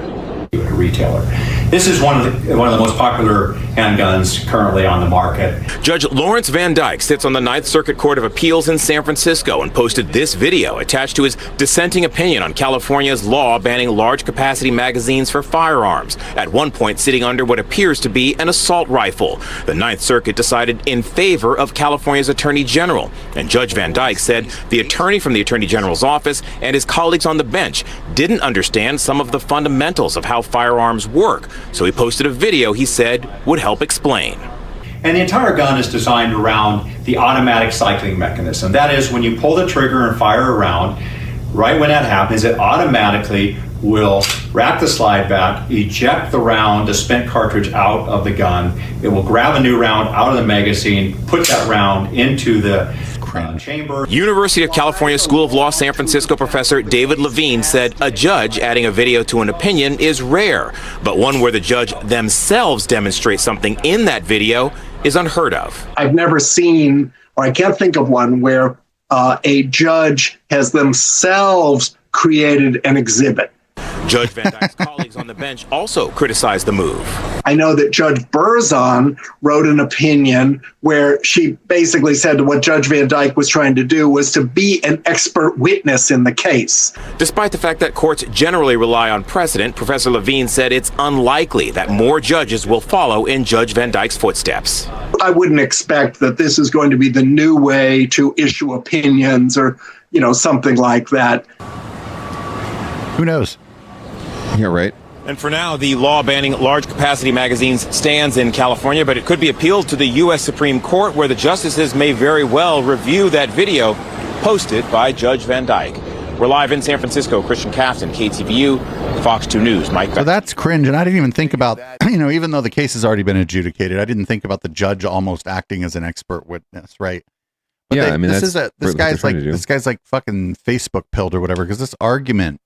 Speaker 6: A retailer. This is one of the most popular handguns currently on the market.
Speaker 4: Judge Lawrence Van Dyke sits on the Ninth Circuit Court of Appeals in San Francisco and posted this video attached to his dissenting opinion on California's law banning large capacity magazines for firearms, at one point sitting under what appears to be an assault rifle. The Ninth Circuit decided in favor of California's Attorney General, and Judge Van Dyke said the attorney from the Attorney General's office and his colleagues on the bench didn't understand some of the fundamentals of how firearms work. So he posted a video he said would help explain.
Speaker 6: And the entire gun is designed around the automatic cycling mechanism. That is, when you pull the trigger and fire a round, right when that happens, it automatically will rack the slide back, eject the round, the spent cartridge out of the gun. It will grab a new round out of the magazine, put that round into the chamber.
Speaker 4: University of California School of Law San Francisco professor David Levine said a judge adding a video to an opinion is rare, but one where the judge themselves demonstrates something in that video is unheard of.
Speaker 7: I've never seen, or I can't think of one, where a judge has themselves created an exhibit.
Speaker 4: Judge Van Dyke's colleagues on the bench also criticized the move.
Speaker 7: I know that Judge Berzon wrote an opinion where she basically said what Judge Van Dyke was trying to do was to be an expert witness in the case.
Speaker 4: Despite the fact that courts generally rely on precedent, Professor Levine said it's unlikely that more judges will follow in Judge Van Dyke's footsteps.
Speaker 7: I wouldn't expect that this is going to be the new way to issue opinions or, something like that.
Speaker 2: Who knows?
Speaker 1: Yeah, right.
Speaker 4: And for now, the law banning large capacity magazines stands in California, but it could be appealed to the U.S. Supreme Court, where the justices may very well review that video posted by Judge Van Dyke. We're live in San Francisco. Christian Kafton, KTVU, Fox 2 News. Mike.
Speaker 2: So that's cringe, and I didn't even think about, even though the case has already been adjudicated, I didn't think about the judge almost acting as an expert witness, right? But
Speaker 1: yeah, I mean,
Speaker 2: this guy's like fucking Facebook pilled or whatever, because this argument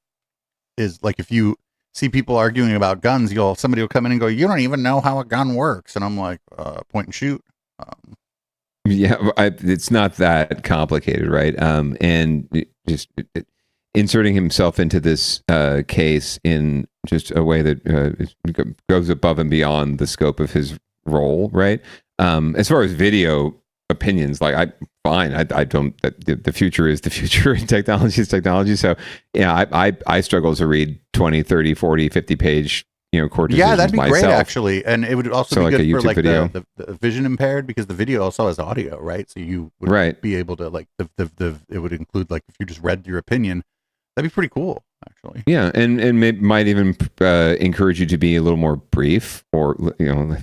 Speaker 2: is like, if you see people arguing about guns, somebody will come in and go, "You don't even know how a gun works," and I'm like, point and shoot.
Speaker 1: Yeah, it's not that complicated, right? And just inserting himself into this case in just a way that goes above and beyond the scope of his role, right? As far as video opinions, like I don't. The future is the future, and technology is technology. So yeah, I struggle to read 20, 30, 40, 50 page court decisions.
Speaker 2: Yeah, that'd be
Speaker 1: myself.
Speaker 2: Great actually, and it would also be
Speaker 1: like
Speaker 2: good
Speaker 1: a
Speaker 2: for
Speaker 1: YouTube
Speaker 2: like
Speaker 1: video.
Speaker 2: The vision impaired, because the video also has audio, right? So you would be able to like it would include, like, if you just read your opinion, that'd be pretty cool actually.
Speaker 1: Yeah, and might even encourage you to be a little more brief, or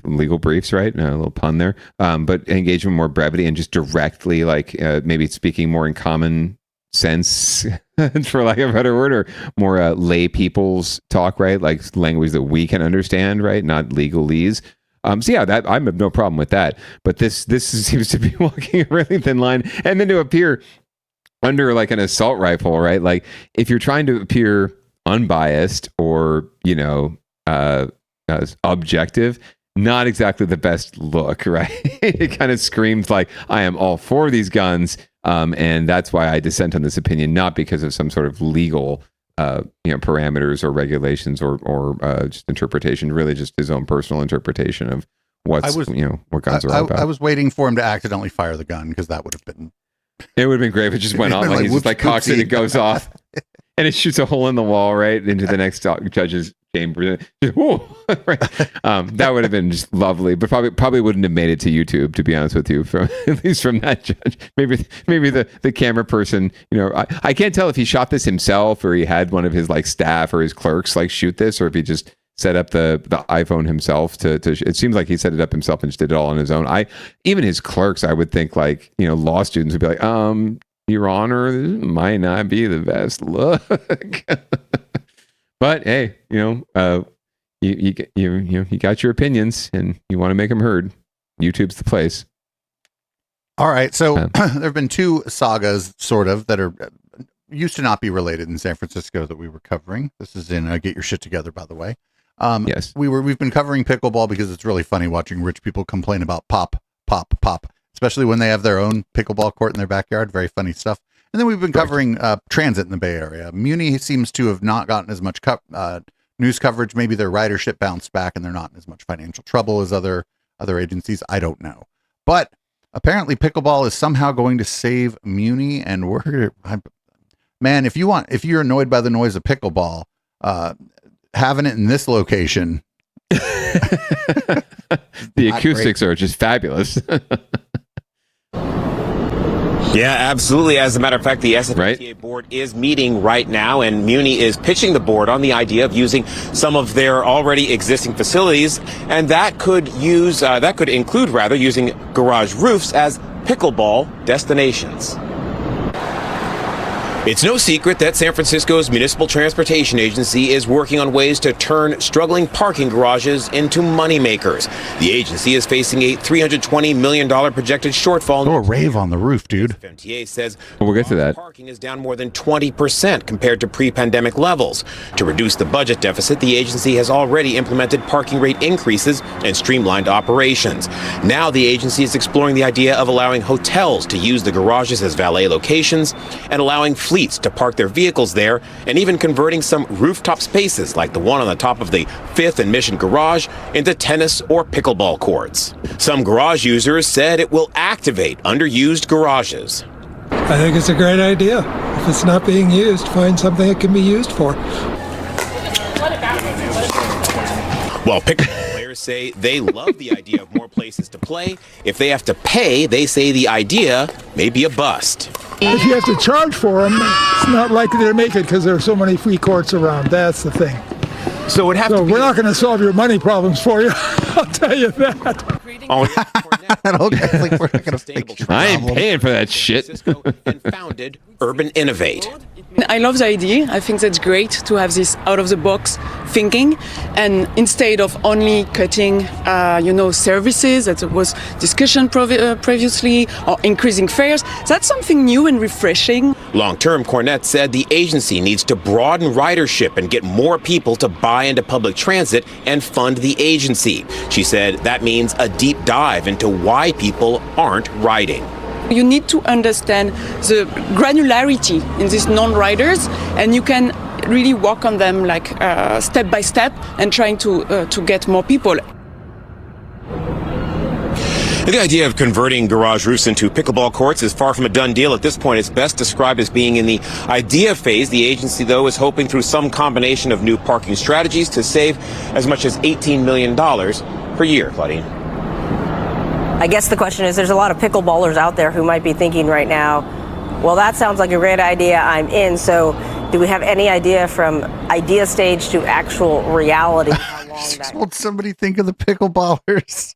Speaker 1: legal briefs, right? A little pun there, but engage in more brevity and just directly, like maybe speaking more in common sense, for lack of a better word, or more lay people's talk, right? Like language that we can understand, right? Not legalese. So yeah, that I have no problem with that. But this seems to be walking a really thin line, and then to appear under like an assault rifle, right? Like if you're trying to appear unbiased or objective, not exactly the best look, right? It kind of screams like, I am all for these guns, and that's why I dissent on this opinion, not because of some sort of legal parameters or regulations or just interpretation, really just his own personal interpretation of what guns are all about.
Speaker 2: I was waiting for him to accidentally fire the gun, because that would have been...
Speaker 1: It would have been great if it just went off, like he's just like cocks it, it goes off, and it shoots a hole in the wall right into the next judge's chamber. Right. That would have been just lovely, but probably wouldn't have made it to YouTube, to be honest with you, at least from that judge. Maybe the camera person, I can't tell if he shot this himself or he had one of his like staff or his clerks like shoot this, or if he just set up the iPhone himself to it seems like he set it up himself and just did it all on his own. Even his clerks, I would think, like, law students would be like, Your Honor, this might not be the best look. But hey, you got your opinions and you want to make them heard. YouTube's the place.
Speaker 2: All right. So there have been two sagas, sort of, that are used to not be related in San Francisco that we were covering. This is in Get Your Shit Together, by the way.
Speaker 1: Yes,
Speaker 2: we've been covering pickleball because it's really funny watching rich people complain about pop, especially when they have their own pickleball court in their backyard. Very funny stuff. And then we've been covering transit in the Bay Area. Muni seems to have not gotten as much news coverage. Maybe their ridership bounced back and they're not in as much financial trouble as other agencies. I don't know. But apparently pickleball is somehow going to save Muni, and man, if you're annoyed by the noise of pickleball, having it in this location,
Speaker 1: the acoustics are just fabulous.
Speaker 4: Yeah, absolutely. As a matter of fact, the SFVTA board is meeting right now, and Muni is pitching the board on the idea of using some of their already existing facilities, and that could include using garage roofs as pickleball destinations. It's no secret that San Francisco's Municipal Transportation Agency is working on ways to turn struggling parking garages into moneymakers. The agency is facing a $320 million projected shortfall.
Speaker 2: Throw a rave on the roof, dude.
Speaker 4: VTA says
Speaker 1: we'll get to that.
Speaker 4: Parking is down more than 20% compared to pre-pandemic levels. To reduce the budget deficit, the agency has already implemented parking rate increases and streamlined operations. Now the agency is exploring the idea of allowing hotels to use the garages as valet locations and allowing fleets to park their vehicles there, and even converting some rooftop spaces like the one on the top of the 5th and Mission garage into tennis or pickleball courts. Some garage users said it will activate underused garages.
Speaker 10: I think it's a great idea. If it's not being used, find something it can be used for.
Speaker 4: While pickleball players Players say they love the idea of more places to play. If they have to pay, they say the idea may be a bust.
Speaker 10: If you have to charge for them, it's not likely to make it because there are so many free courts around. That's the thing.
Speaker 4: So we're
Speaker 10: not going to solve your money problems for you. I'll tell you that.
Speaker 2: That old guy's like, we're not going to fix your
Speaker 1: I ain't
Speaker 2: problem.
Speaker 1: paying for that shit.
Speaker 4: And founded Urban Innovate.
Speaker 11: I love the idea. I think that's great to have this out-of-the-box thinking, and instead of only cutting, services that was discussion previously, or increasing fares, that's something new and refreshing.
Speaker 4: Long-term, Cornett said the agency needs to broaden ridership and get more people to buy into public transit and fund the agency. She said that means a deep dive into why people aren't riding.
Speaker 11: You need to understand the granularity in these non-riders, and you can really work on them like step by step and trying to get more people.
Speaker 4: The idea of converting garage roofs into pickleball courts is far from a done deal at this point. It's best described as being in the idea phase. The agency, though, is hoping through some combination of new parking strategies to save as much as $18 million per year. Claudine.
Speaker 12: I guess the question is, there's a lot of pickleballers out there who might be thinking right now, well, that sounds like a great idea, I'm in. So do we have any idea from idea stage to actual reality how long that
Speaker 2: Won't somebody think of the pickleballers?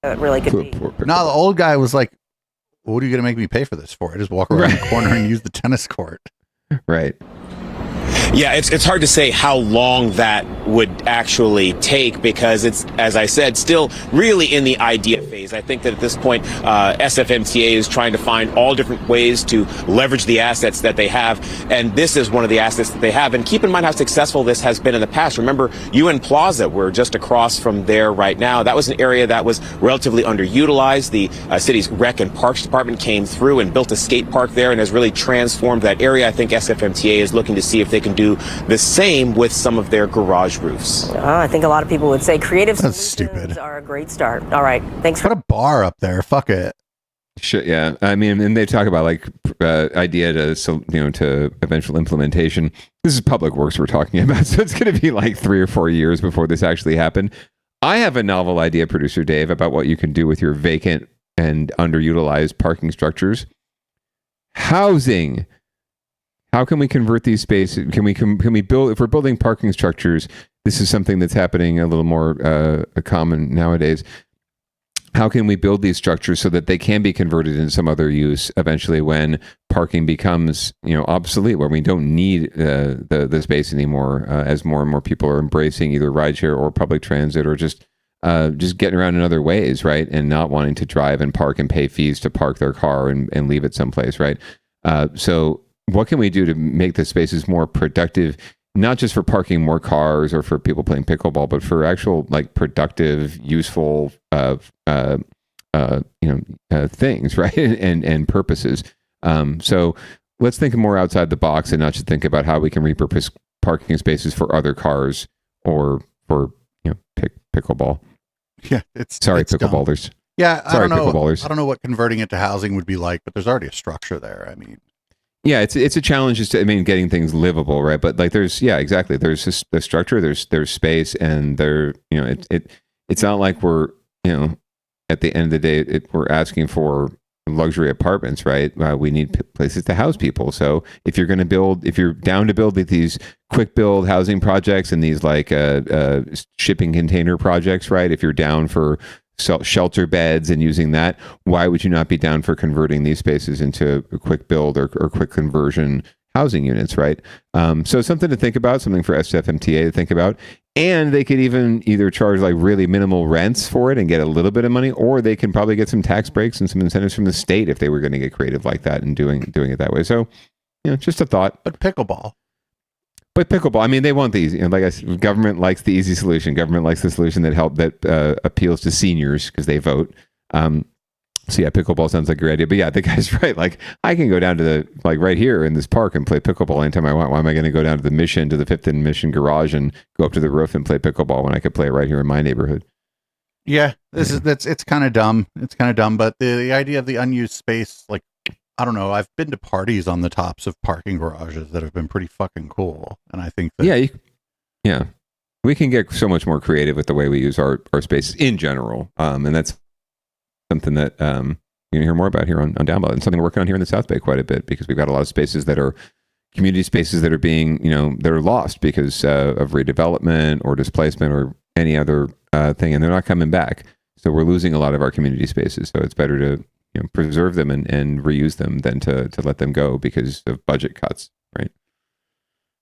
Speaker 12: really could be?
Speaker 2: No, the old guy was like, what are you going to make me pay for this for? I just walk around the corner and use the tennis court.
Speaker 1: Right.
Speaker 4: Yeah, it's hard to say how long that would actually take because it's, as I said, still really in the idea phase. I think that at this point, SFMTA is trying to find all different ways to leverage the assets that they have, and this is one of the assets that they have. And keep in mind how successful this has been in the past. Remember, UN Plaza, we're just across from there right now. That was an area that was relatively underutilized. The city's Rec and Parks Department came through and built a skate park there and has really transformed that area. I think SFMTA is looking to see if they can do the same with some of their garage roofs.
Speaker 12: I think a lot of people would say creative
Speaker 2: That's
Speaker 12: solutions
Speaker 2: stupid.
Speaker 12: are a great start. All right, thanks for
Speaker 2: Put a bar up there. Fuck it.
Speaker 1: Shit, yeah. I mean, and they talk about like idea to eventual implementation. This is public works we're talking about, so it's going to be like 3 or 4 years before this actually happened. I have a novel idea, producer Dave, about what you can do with your vacant and underutilized parking structures. Housing. How can we convert these spaces? Can we build, if we're building parking structures, this is something that's happening a little more common nowadays. How can we build these structures so that they can be converted into some other use eventually when parking becomes, obsolete, where we don't need the space anymore, as more and more people are embracing either rideshare or public transit or just getting around in other ways, right? And not wanting to drive and park and pay fees to park their car and leave it someplace, right? So what can we do to make the spaces more productive, not just for parking more cars or for people playing pickleball, but for actual like productive, useful, things, right? And purposes. So let's think more outside the box and not just think about how we can repurpose parking spaces for other cars or for pickleball.
Speaker 2: Yeah, it's
Speaker 1: pickleballers.
Speaker 2: Dumb. Yeah,
Speaker 1: sorry,
Speaker 2: I don't know.
Speaker 1: pickleballers.
Speaker 2: I don't know what converting it to housing would be like, but there's already a structure there. I mean.
Speaker 1: Yeah, it's a challenge just getting things livable, right? But like there's the structure, there's space, and it's not like we're at the end of the day we're asking for luxury apartments, right? We need places to house people. So if you're down to build these quick build housing projects and these like shipping container projects, right? If you're down for shelter beds and using that, why would you not be down for converting these spaces into a quick build or quick conversion housing units, right? So something to think about, something for SFMTA to think about. And they could even either charge like really minimal rents for it and get a little bit of money, or they can probably get some tax breaks and some incentives from the state if they were going to get creative like that and doing it that way. So, just a thought.
Speaker 2: But pickleball,
Speaker 1: I mean, they want the easy. Like I said, government likes the easy solution. Government likes the solution that appeals to seniors because they vote. So yeah, pickleball sounds like a great idea. But yeah, the guy's right. Like I can go down to right here in this park and play pickleball anytime I want. Why am I going to go down to the Fifth and Mission garage and go up to the roof and play pickleball when I could play it right here in my neighborhood?
Speaker 2: Yeah, it's kind of dumb. It's kind of dumb, but the idea of the unused space, like, I don't know. I've been to parties on the tops of parking garages that have been pretty fucking cool, and I think that
Speaker 1: we can get so much more creative with the way we use our spaces in general. And that's something that you're going to hear more about here on Downballot, and something we're working on here in the South Bay quite a bit, because we've got a lot of spaces that are community spaces that are being, that are lost because of redevelopment or displacement or any other thing, and they're not coming back. So we're losing a lot of our community spaces. So it's better to preserve them and reuse them than to let them go because of budget cuts, right?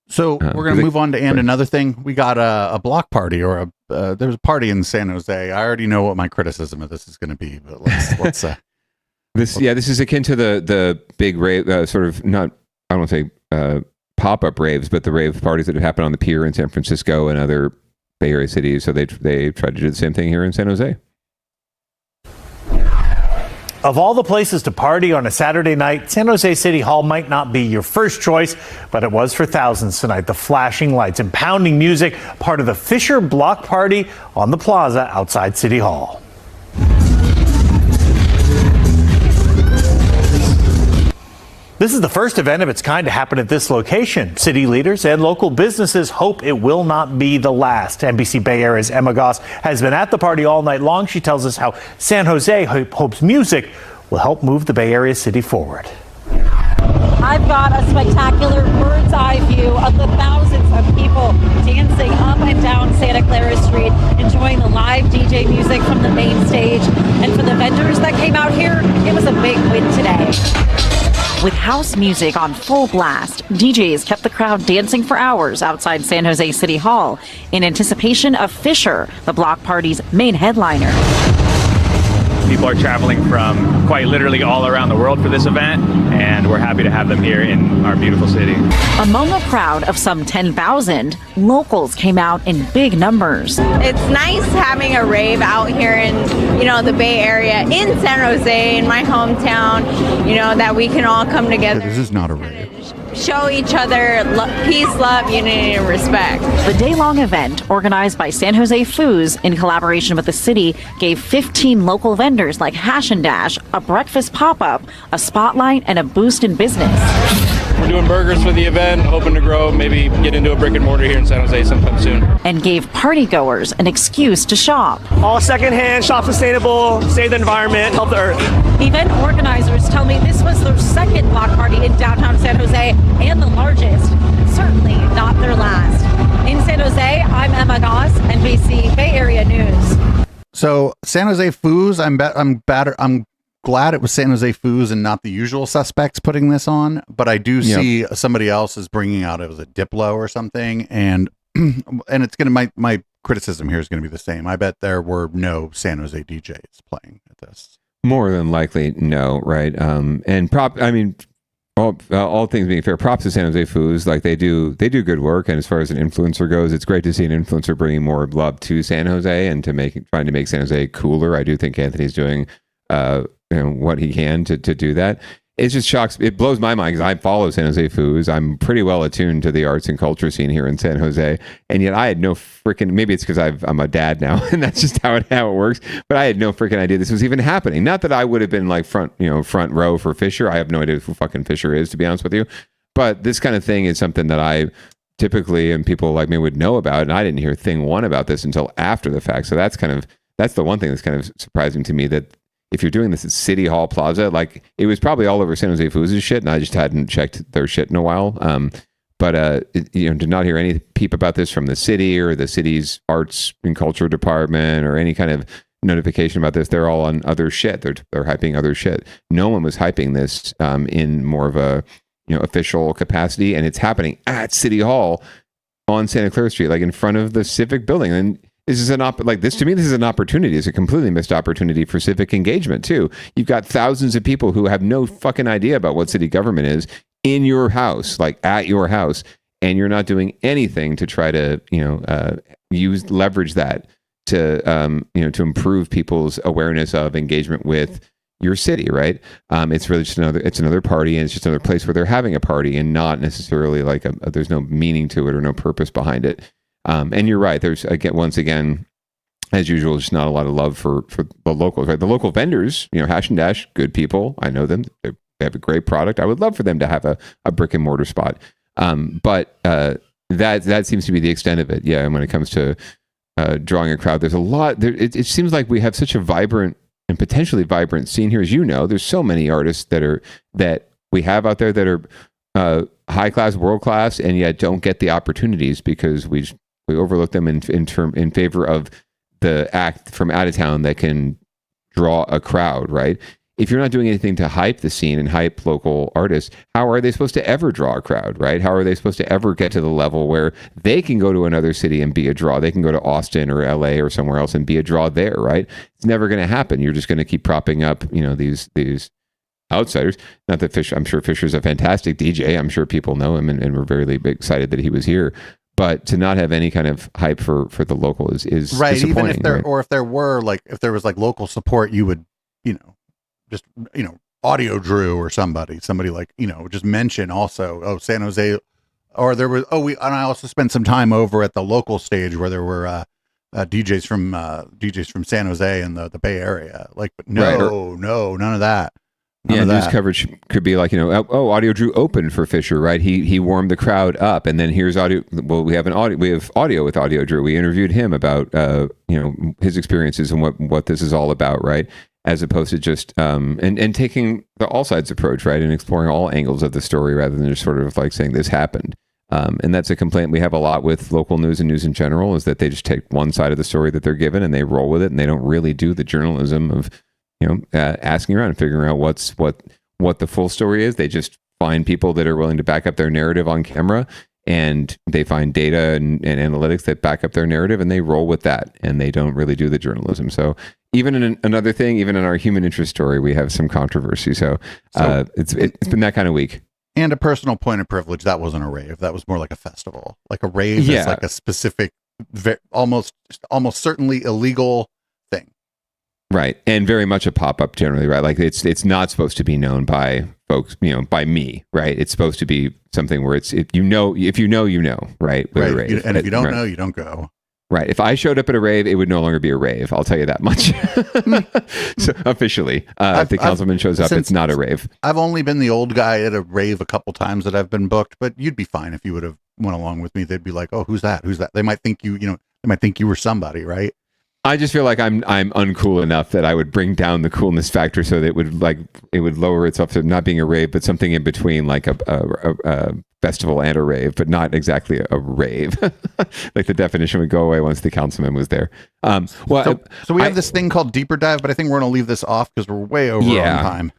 Speaker 2: So we're going to move on to another thing. We got a block party, or there's a party in San Jose. I already know what my criticism of this is going to be, but let's
Speaker 1: this is akin to the big rave, sort of not, I don't want to say pop-up raves, but the rave parties that have happened on the pier in San Francisco and other Bay Area cities. So they tried to do the same thing here in San Jose.
Speaker 13: Of all the places to party on a Saturday night, San Jose City Hall might not be your first choice, but it was for thousands tonight. The flashing lights and pounding music, part of the Fisher Block Party on the plaza outside City Hall. This is the first event of its kind to happen at this location. City leaders and local businesses hope it will not be the last. NBC Bay Area's Emma Goss has been at the party all night long. She tells us how San Jose hopes music will help move the Bay Area city forward.
Speaker 14: I've got a spectacular bird's eye view of the thousands of people dancing up and down Santa Clara Street, enjoying the live DJ music from the main stage. And for the vendors that came out here, it was a big win today.
Speaker 15: With house music on full blast, DJs kept the crowd dancing for hours outside San Jose City Hall in anticipation of Fisher, the block party's main headliner.
Speaker 16: People are traveling from quite literally all around the world for this event, and we're happy to have them here in our beautiful city.
Speaker 15: Among a crowd of some 10,000, locals came out in big numbers.
Speaker 17: It's nice having a rave out here in, the Bay Area, in San Jose, in my hometown, that we can all come together.
Speaker 2: This is not a rave.
Speaker 17: Show each other peace, love, unity, and respect.
Speaker 15: The day-long event, organized by San Jose Foods in collaboration with the city, gave 15 local vendors like Hash and Dash a breakfast pop-up, a spotlight, and a boost in business.
Speaker 16: We're doing burgers for the event, hoping to grow, maybe get into a brick and mortar here in San Jose sometime soon.
Speaker 15: And gave partygoers an excuse to shop.
Speaker 16: All secondhand, shop sustainable, save the environment, help the earth.
Speaker 15: Event organizers tell me this was their second block party in downtown San Jose and the largest, certainly not their last. In San Jose, I'm Emma Goss, NBC Bay Area News.
Speaker 2: So San Jose Foods, I'm glad it was San Jose Foods and not the usual suspects putting this on, but I do see somebody else is bringing out, it was a Diplo or something, and it's gonna, my criticism here is gonna be the same. I bet there were no San Jose DJs playing at this.
Speaker 1: More than likely, no, right? All things being fair, props to San Jose Foods. Like they do good work. And as far as an influencer goes, it's great to see an influencer bringing more love to San Jose and trying to make San Jose cooler. I do think Anthony's doing what he can to do that. It just shocks. It blows my mind because I follow San Jose Foods. I'm pretty well attuned to the arts and culture scene here in San Jose, and yet I had no freaking. Maybe it's because I'm a dad now, and that's just how it works. But I had no freaking idea this was even happening. Not that I would have been like front row for Fisher. I have no idea who fucking Fisher is, to be honest with you. But this kind of thing is something that I typically, and people like me would know about, and I didn't hear thing one about this until after the fact. So that's the one thing that's kind of surprising to me, that if you're doing this at City Hall Plaza, like it was probably all over San Jose Foods' shit, and I just hadn't checked their shit in a while. Did not hear any peep about this from the city or the city's arts and culture department or any kind of notification about this. They're all on other shit. They're hyping other shit. No one was hyping this in more of a official capacity, and it's happening at City Hall on Santa Clara Street, like in front of the Civic building. And this is to me, this is an opportunity. It's a completely missed opportunity for civic engagement too. You've got thousands of people who have no fucking idea about what city government is in your house, like at your house, and you're not doing anything to try to, leverage that to improve people's awareness of engagement with your city, right? It's really just another party, and it's just another place where they're having a party, and not necessarily like there's no meaning to it or no purpose behind it. And you're right. There's once again, as usual, just not a lot of love for the locals, right? The local vendors, Hash and Dash, good people. I know them. They have a great product. I would love for them to have a brick and mortar spot. But that seems to be the extent of it. Yeah, and when it comes to drawing a crowd, there's a lot. It seems like we have such a vibrant and potentially vibrant scene here. As you know, there's so many artists that we have out there that are high class, world class, and yet don't get the opportunities because we overlook them in favor of the act from out of town that can draw a crowd, right? If you're not doing anything to hype the scene and hype local artists, how are they supposed to ever draw a crowd, right? How are they supposed to ever get to the level where they can go to another city and be a draw? They can go to Austin or LA or somewhere else and be a draw there, right? It's never going to happen. You're just going to keep propping up, these outsiders. Not that I'm sure Fisher's a fantastic DJ. I'm sure people know him and we're very excited that he was here. But to not have any kind of hype for the local is
Speaker 2: right.
Speaker 1: Disappointing.
Speaker 2: Even if
Speaker 1: right?
Speaker 2: or if there was local support, you would, just, Audio Drew or somebody like, just mention also, San Jose, or there was, and I also spent some time over at the local stage where there were DJs from San Jose and the Bay Area. Like, but no, none of that.
Speaker 1: News coverage could be like, Audio Drew opened for Fisher, right? He warmed the crowd up, and then here's audio. Well, we have audio with Audio Drew. We interviewed him about his experiences and what this is all about, right? As opposed to just and taking the all sides approach, right, and exploring all angles of the story rather than just sort of like saying this happened. And that's a complaint we have a lot with local news and news in general, is that they just take one side of the story that they're given and they roll with it, and they don't really do the journalism of asking around and figuring out what the full story is. They just find people that are willing to back up their narrative on camera, and they find data and analytics that back up their narrative, and they roll with that, and they don't really do the journalism. So even another thing, even in our human interest story, we have some controversy. So it's been that kind of week.
Speaker 2: And a personal point of privilege, that wasn't a rave. That was more like a festival. Like a rave is like a specific, almost certainly illegal thing.
Speaker 1: Right. And very much a pop-up generally, right? Like it's not supposed to be known by folks, by me, right? It's supposed to be something where if you know, right? With
Speaker 2: right.
Speaker 1: a rave.
Speaker 2: And if you don't know, you don't go.
Speaker 1: Right. If I showed up at a rave, it would no longer be a rave. I'll tell you that much. So officially, if the councilman shows up, it's not a rave.
Speaker 2: I've only been the old guy at a rave a couple times that I've been booked, but you'd be fine if you would have went along with me. They'd be like, "Oh, who's that? Who's that?" They might think they might think you were somebody, right?
Speaker 1: I just feel like I'm uncool enough that I would bring down the coolness factor so that it would lower itself to not being a rave, but something in between, like a festival and a rave, but not exactly a rave. Like the definition would go away once the councilman was there.
Speaker 2: So we have this thing called Deeper Dive, but I think we're going to leave this off because we're way over on time.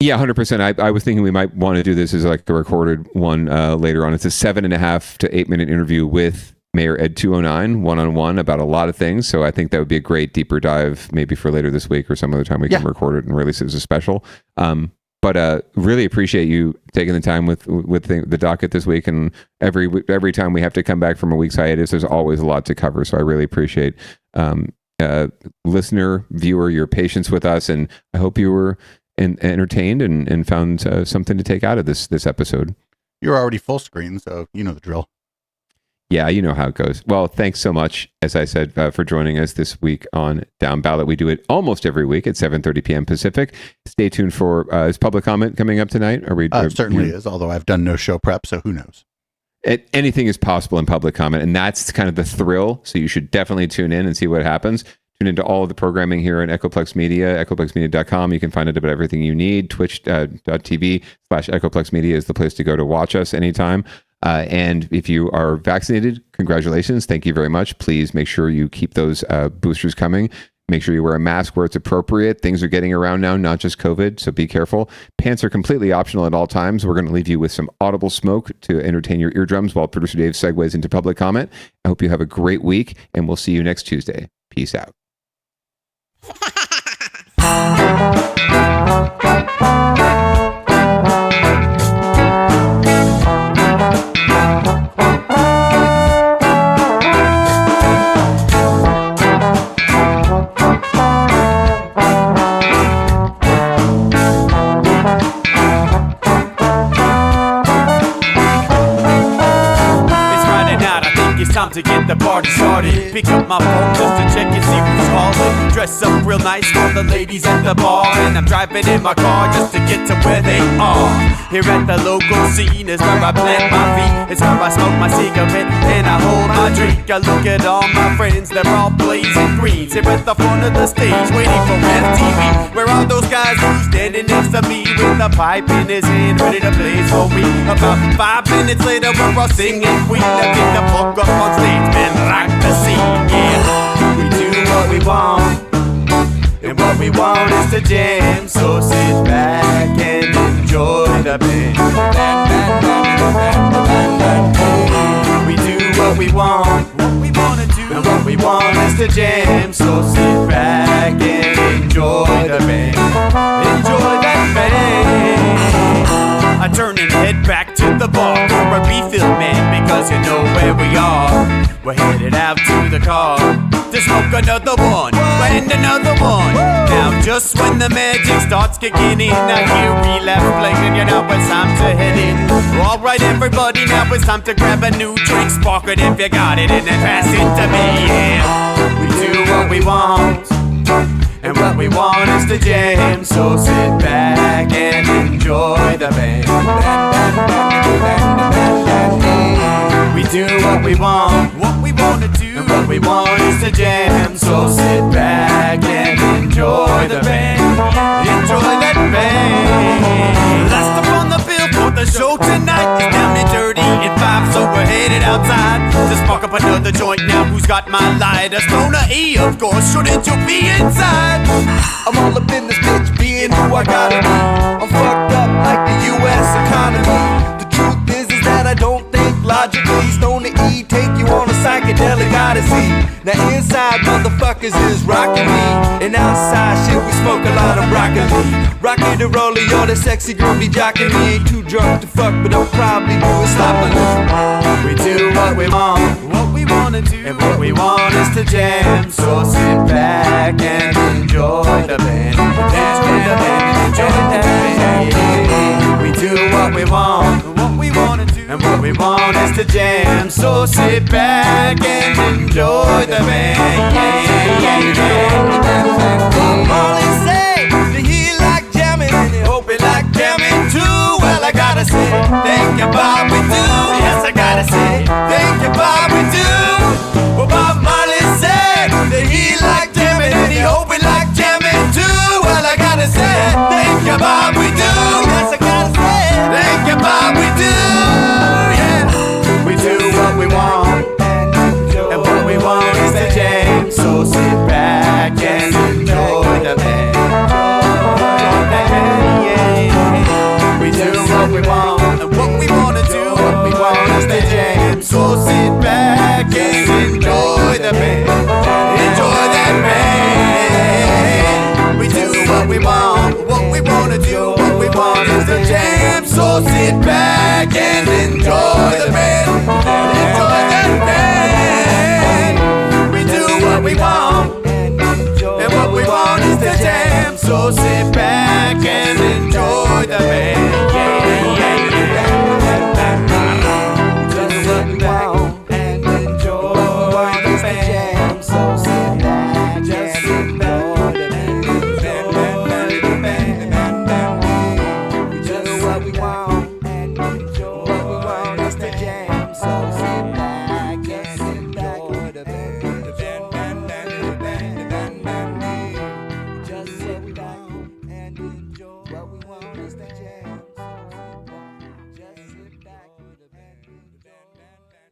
Speaker 1: Yeah, 100%. I was thinking we might want to do this as like a recorded one later on. It's a 7.5 to 8 minute interview with Mayor Ed 209 one-on-one about a lot of things. So I think that would be a great deeper dive maybe for later this week or some other time we can record it and release it as a special. But really appreciate you taking the time with the docket this week. And every time we have to come back from a week's hiatus, there's always a lot to cover. So I really appreciate listener, viewer, your patience with us. And I hope you were entertained and found something to take out of this episode.
Speaker 2: You're already full screen, so you know the drill.
Speaker 1: Yeah, you know how it goes. Well, thanks so much, as I said, for joining us this week on Down Ballot. We do it almost every week at 7:30 p.m. Pacific. Stay tuned for is public comment coming up tonight?
Speaker 2: Certainly is, although I've done no show prep, so who knows?
Speaker 1: Anything is possible in public comment, and that's kind of the thrill. So you should definitely tune in and see what happens. Tune into all of the programming here at Echoplex Media, echoplexmedia.com. You can find out about everything you need. Twitch.tv/EchoplexMedia is the place to go to watch us anytime. And if you are vaccinated, congratulations. Thank you very much. Please make sure you keep those boosters coming. Make sure you wear a mask where it's appropriate. Things are getting around now, not just COVID, so be careful. Pants are completely optional at all times. We're going to leave you with some audible smoke to entertain your eardrums while producer Dave segues into public comment. I hope you have a great week, and we'll see you next Tuesday. Peace out.
Speaker 18: Time to get get the party started. Pick up my phone just to check and see who's calling. Dress up real nice for the ladies at the bar, and I'm driving in my car just to get to where they are. Here at the local scene is where I plant my feet. It's where I smoke my cigarette and I hold my drink. I look at all my friends, they're all blazing greens. Here at the front of the stage, waiting for MTV. Where are those guys who's standing next to me with a pipe in his hand, ready to blaze for me? About 5 minutes later, we're all singing Queen. I pick the fuck up on stage, man, rock the scene, yeah. We do what we want, and what we want is to jam. So sit back and enjoy the band. We do what we want, and what we want is to jam. So sit back and enjoy the band. Enjoy that band. I turn and head back to the bar for a refill, man, because you know where we are. We're headed out to the car to smoke another one and another one. Now just when the magic starts kicking in, I hear relapse playing, you know it's time to head in. Alright everybody, now it's time to grab a new drink. Spark it if you got it and then pass it to me, yeah. We do what we want, and what we want is to jam. So sit back and enjoy the band. We do what we want to do, and what we want is to jam. So sit back and enjoy the band. Enjoy that band. Last up on the bill for the show tonight is Down and Dirty at 5, so we're headed outside to spark up another joint. Now who's got my lighter? Stoner E, of course, shouldn't you be inside?
Speaker 19: I'm all up in this bitch, being who I gotta be. I'm fucked up like the U.S. economy. The truth is that I don't think logically. Stoner E take you on a psychedelic odyssey. Now inside motherfuckers is rocking me, and outside shit we smoke a lot of broccoli. Rocky the roller, yo, that sexy girl be jocking me. Ain't too drunk to fuck, but I'll probably do it sloppily.
Speaker 18: We do what we wanna do, and what we want is to jam. So sit back and enjoy the band. Enjoy the band, enjoy the band. We do what we want, and what we wanna do, and what we want is to jam. So sit back and enjoy the band. Yeah, yeah, yeah.
Speaker 19: Molly say that he like jamming, and he hope he like jamming too. Well, I gotta say, thank you, Bob, we do. Yes, I gotta say, thank you, Bob, we do. Well, Bob Marley said that he like jamming, and he hope he like jamming too. Well, I gotta say, thank you, Bob, we do. Yes, I gotta say, thank you, Bob, we do. Yeah,
Speaker 18: we do what we want, and what we want is to jam. So sit back and enjoy the band. We do what we want, and what we wanna do, what we want is to jam. So sit back and enjoy the band. Enjoy that band. We do what we want, what we wanna do, what we want is to jam. So sit back and enjoy the band. Enjoy that band. We do what we want, and what we want is to jam. So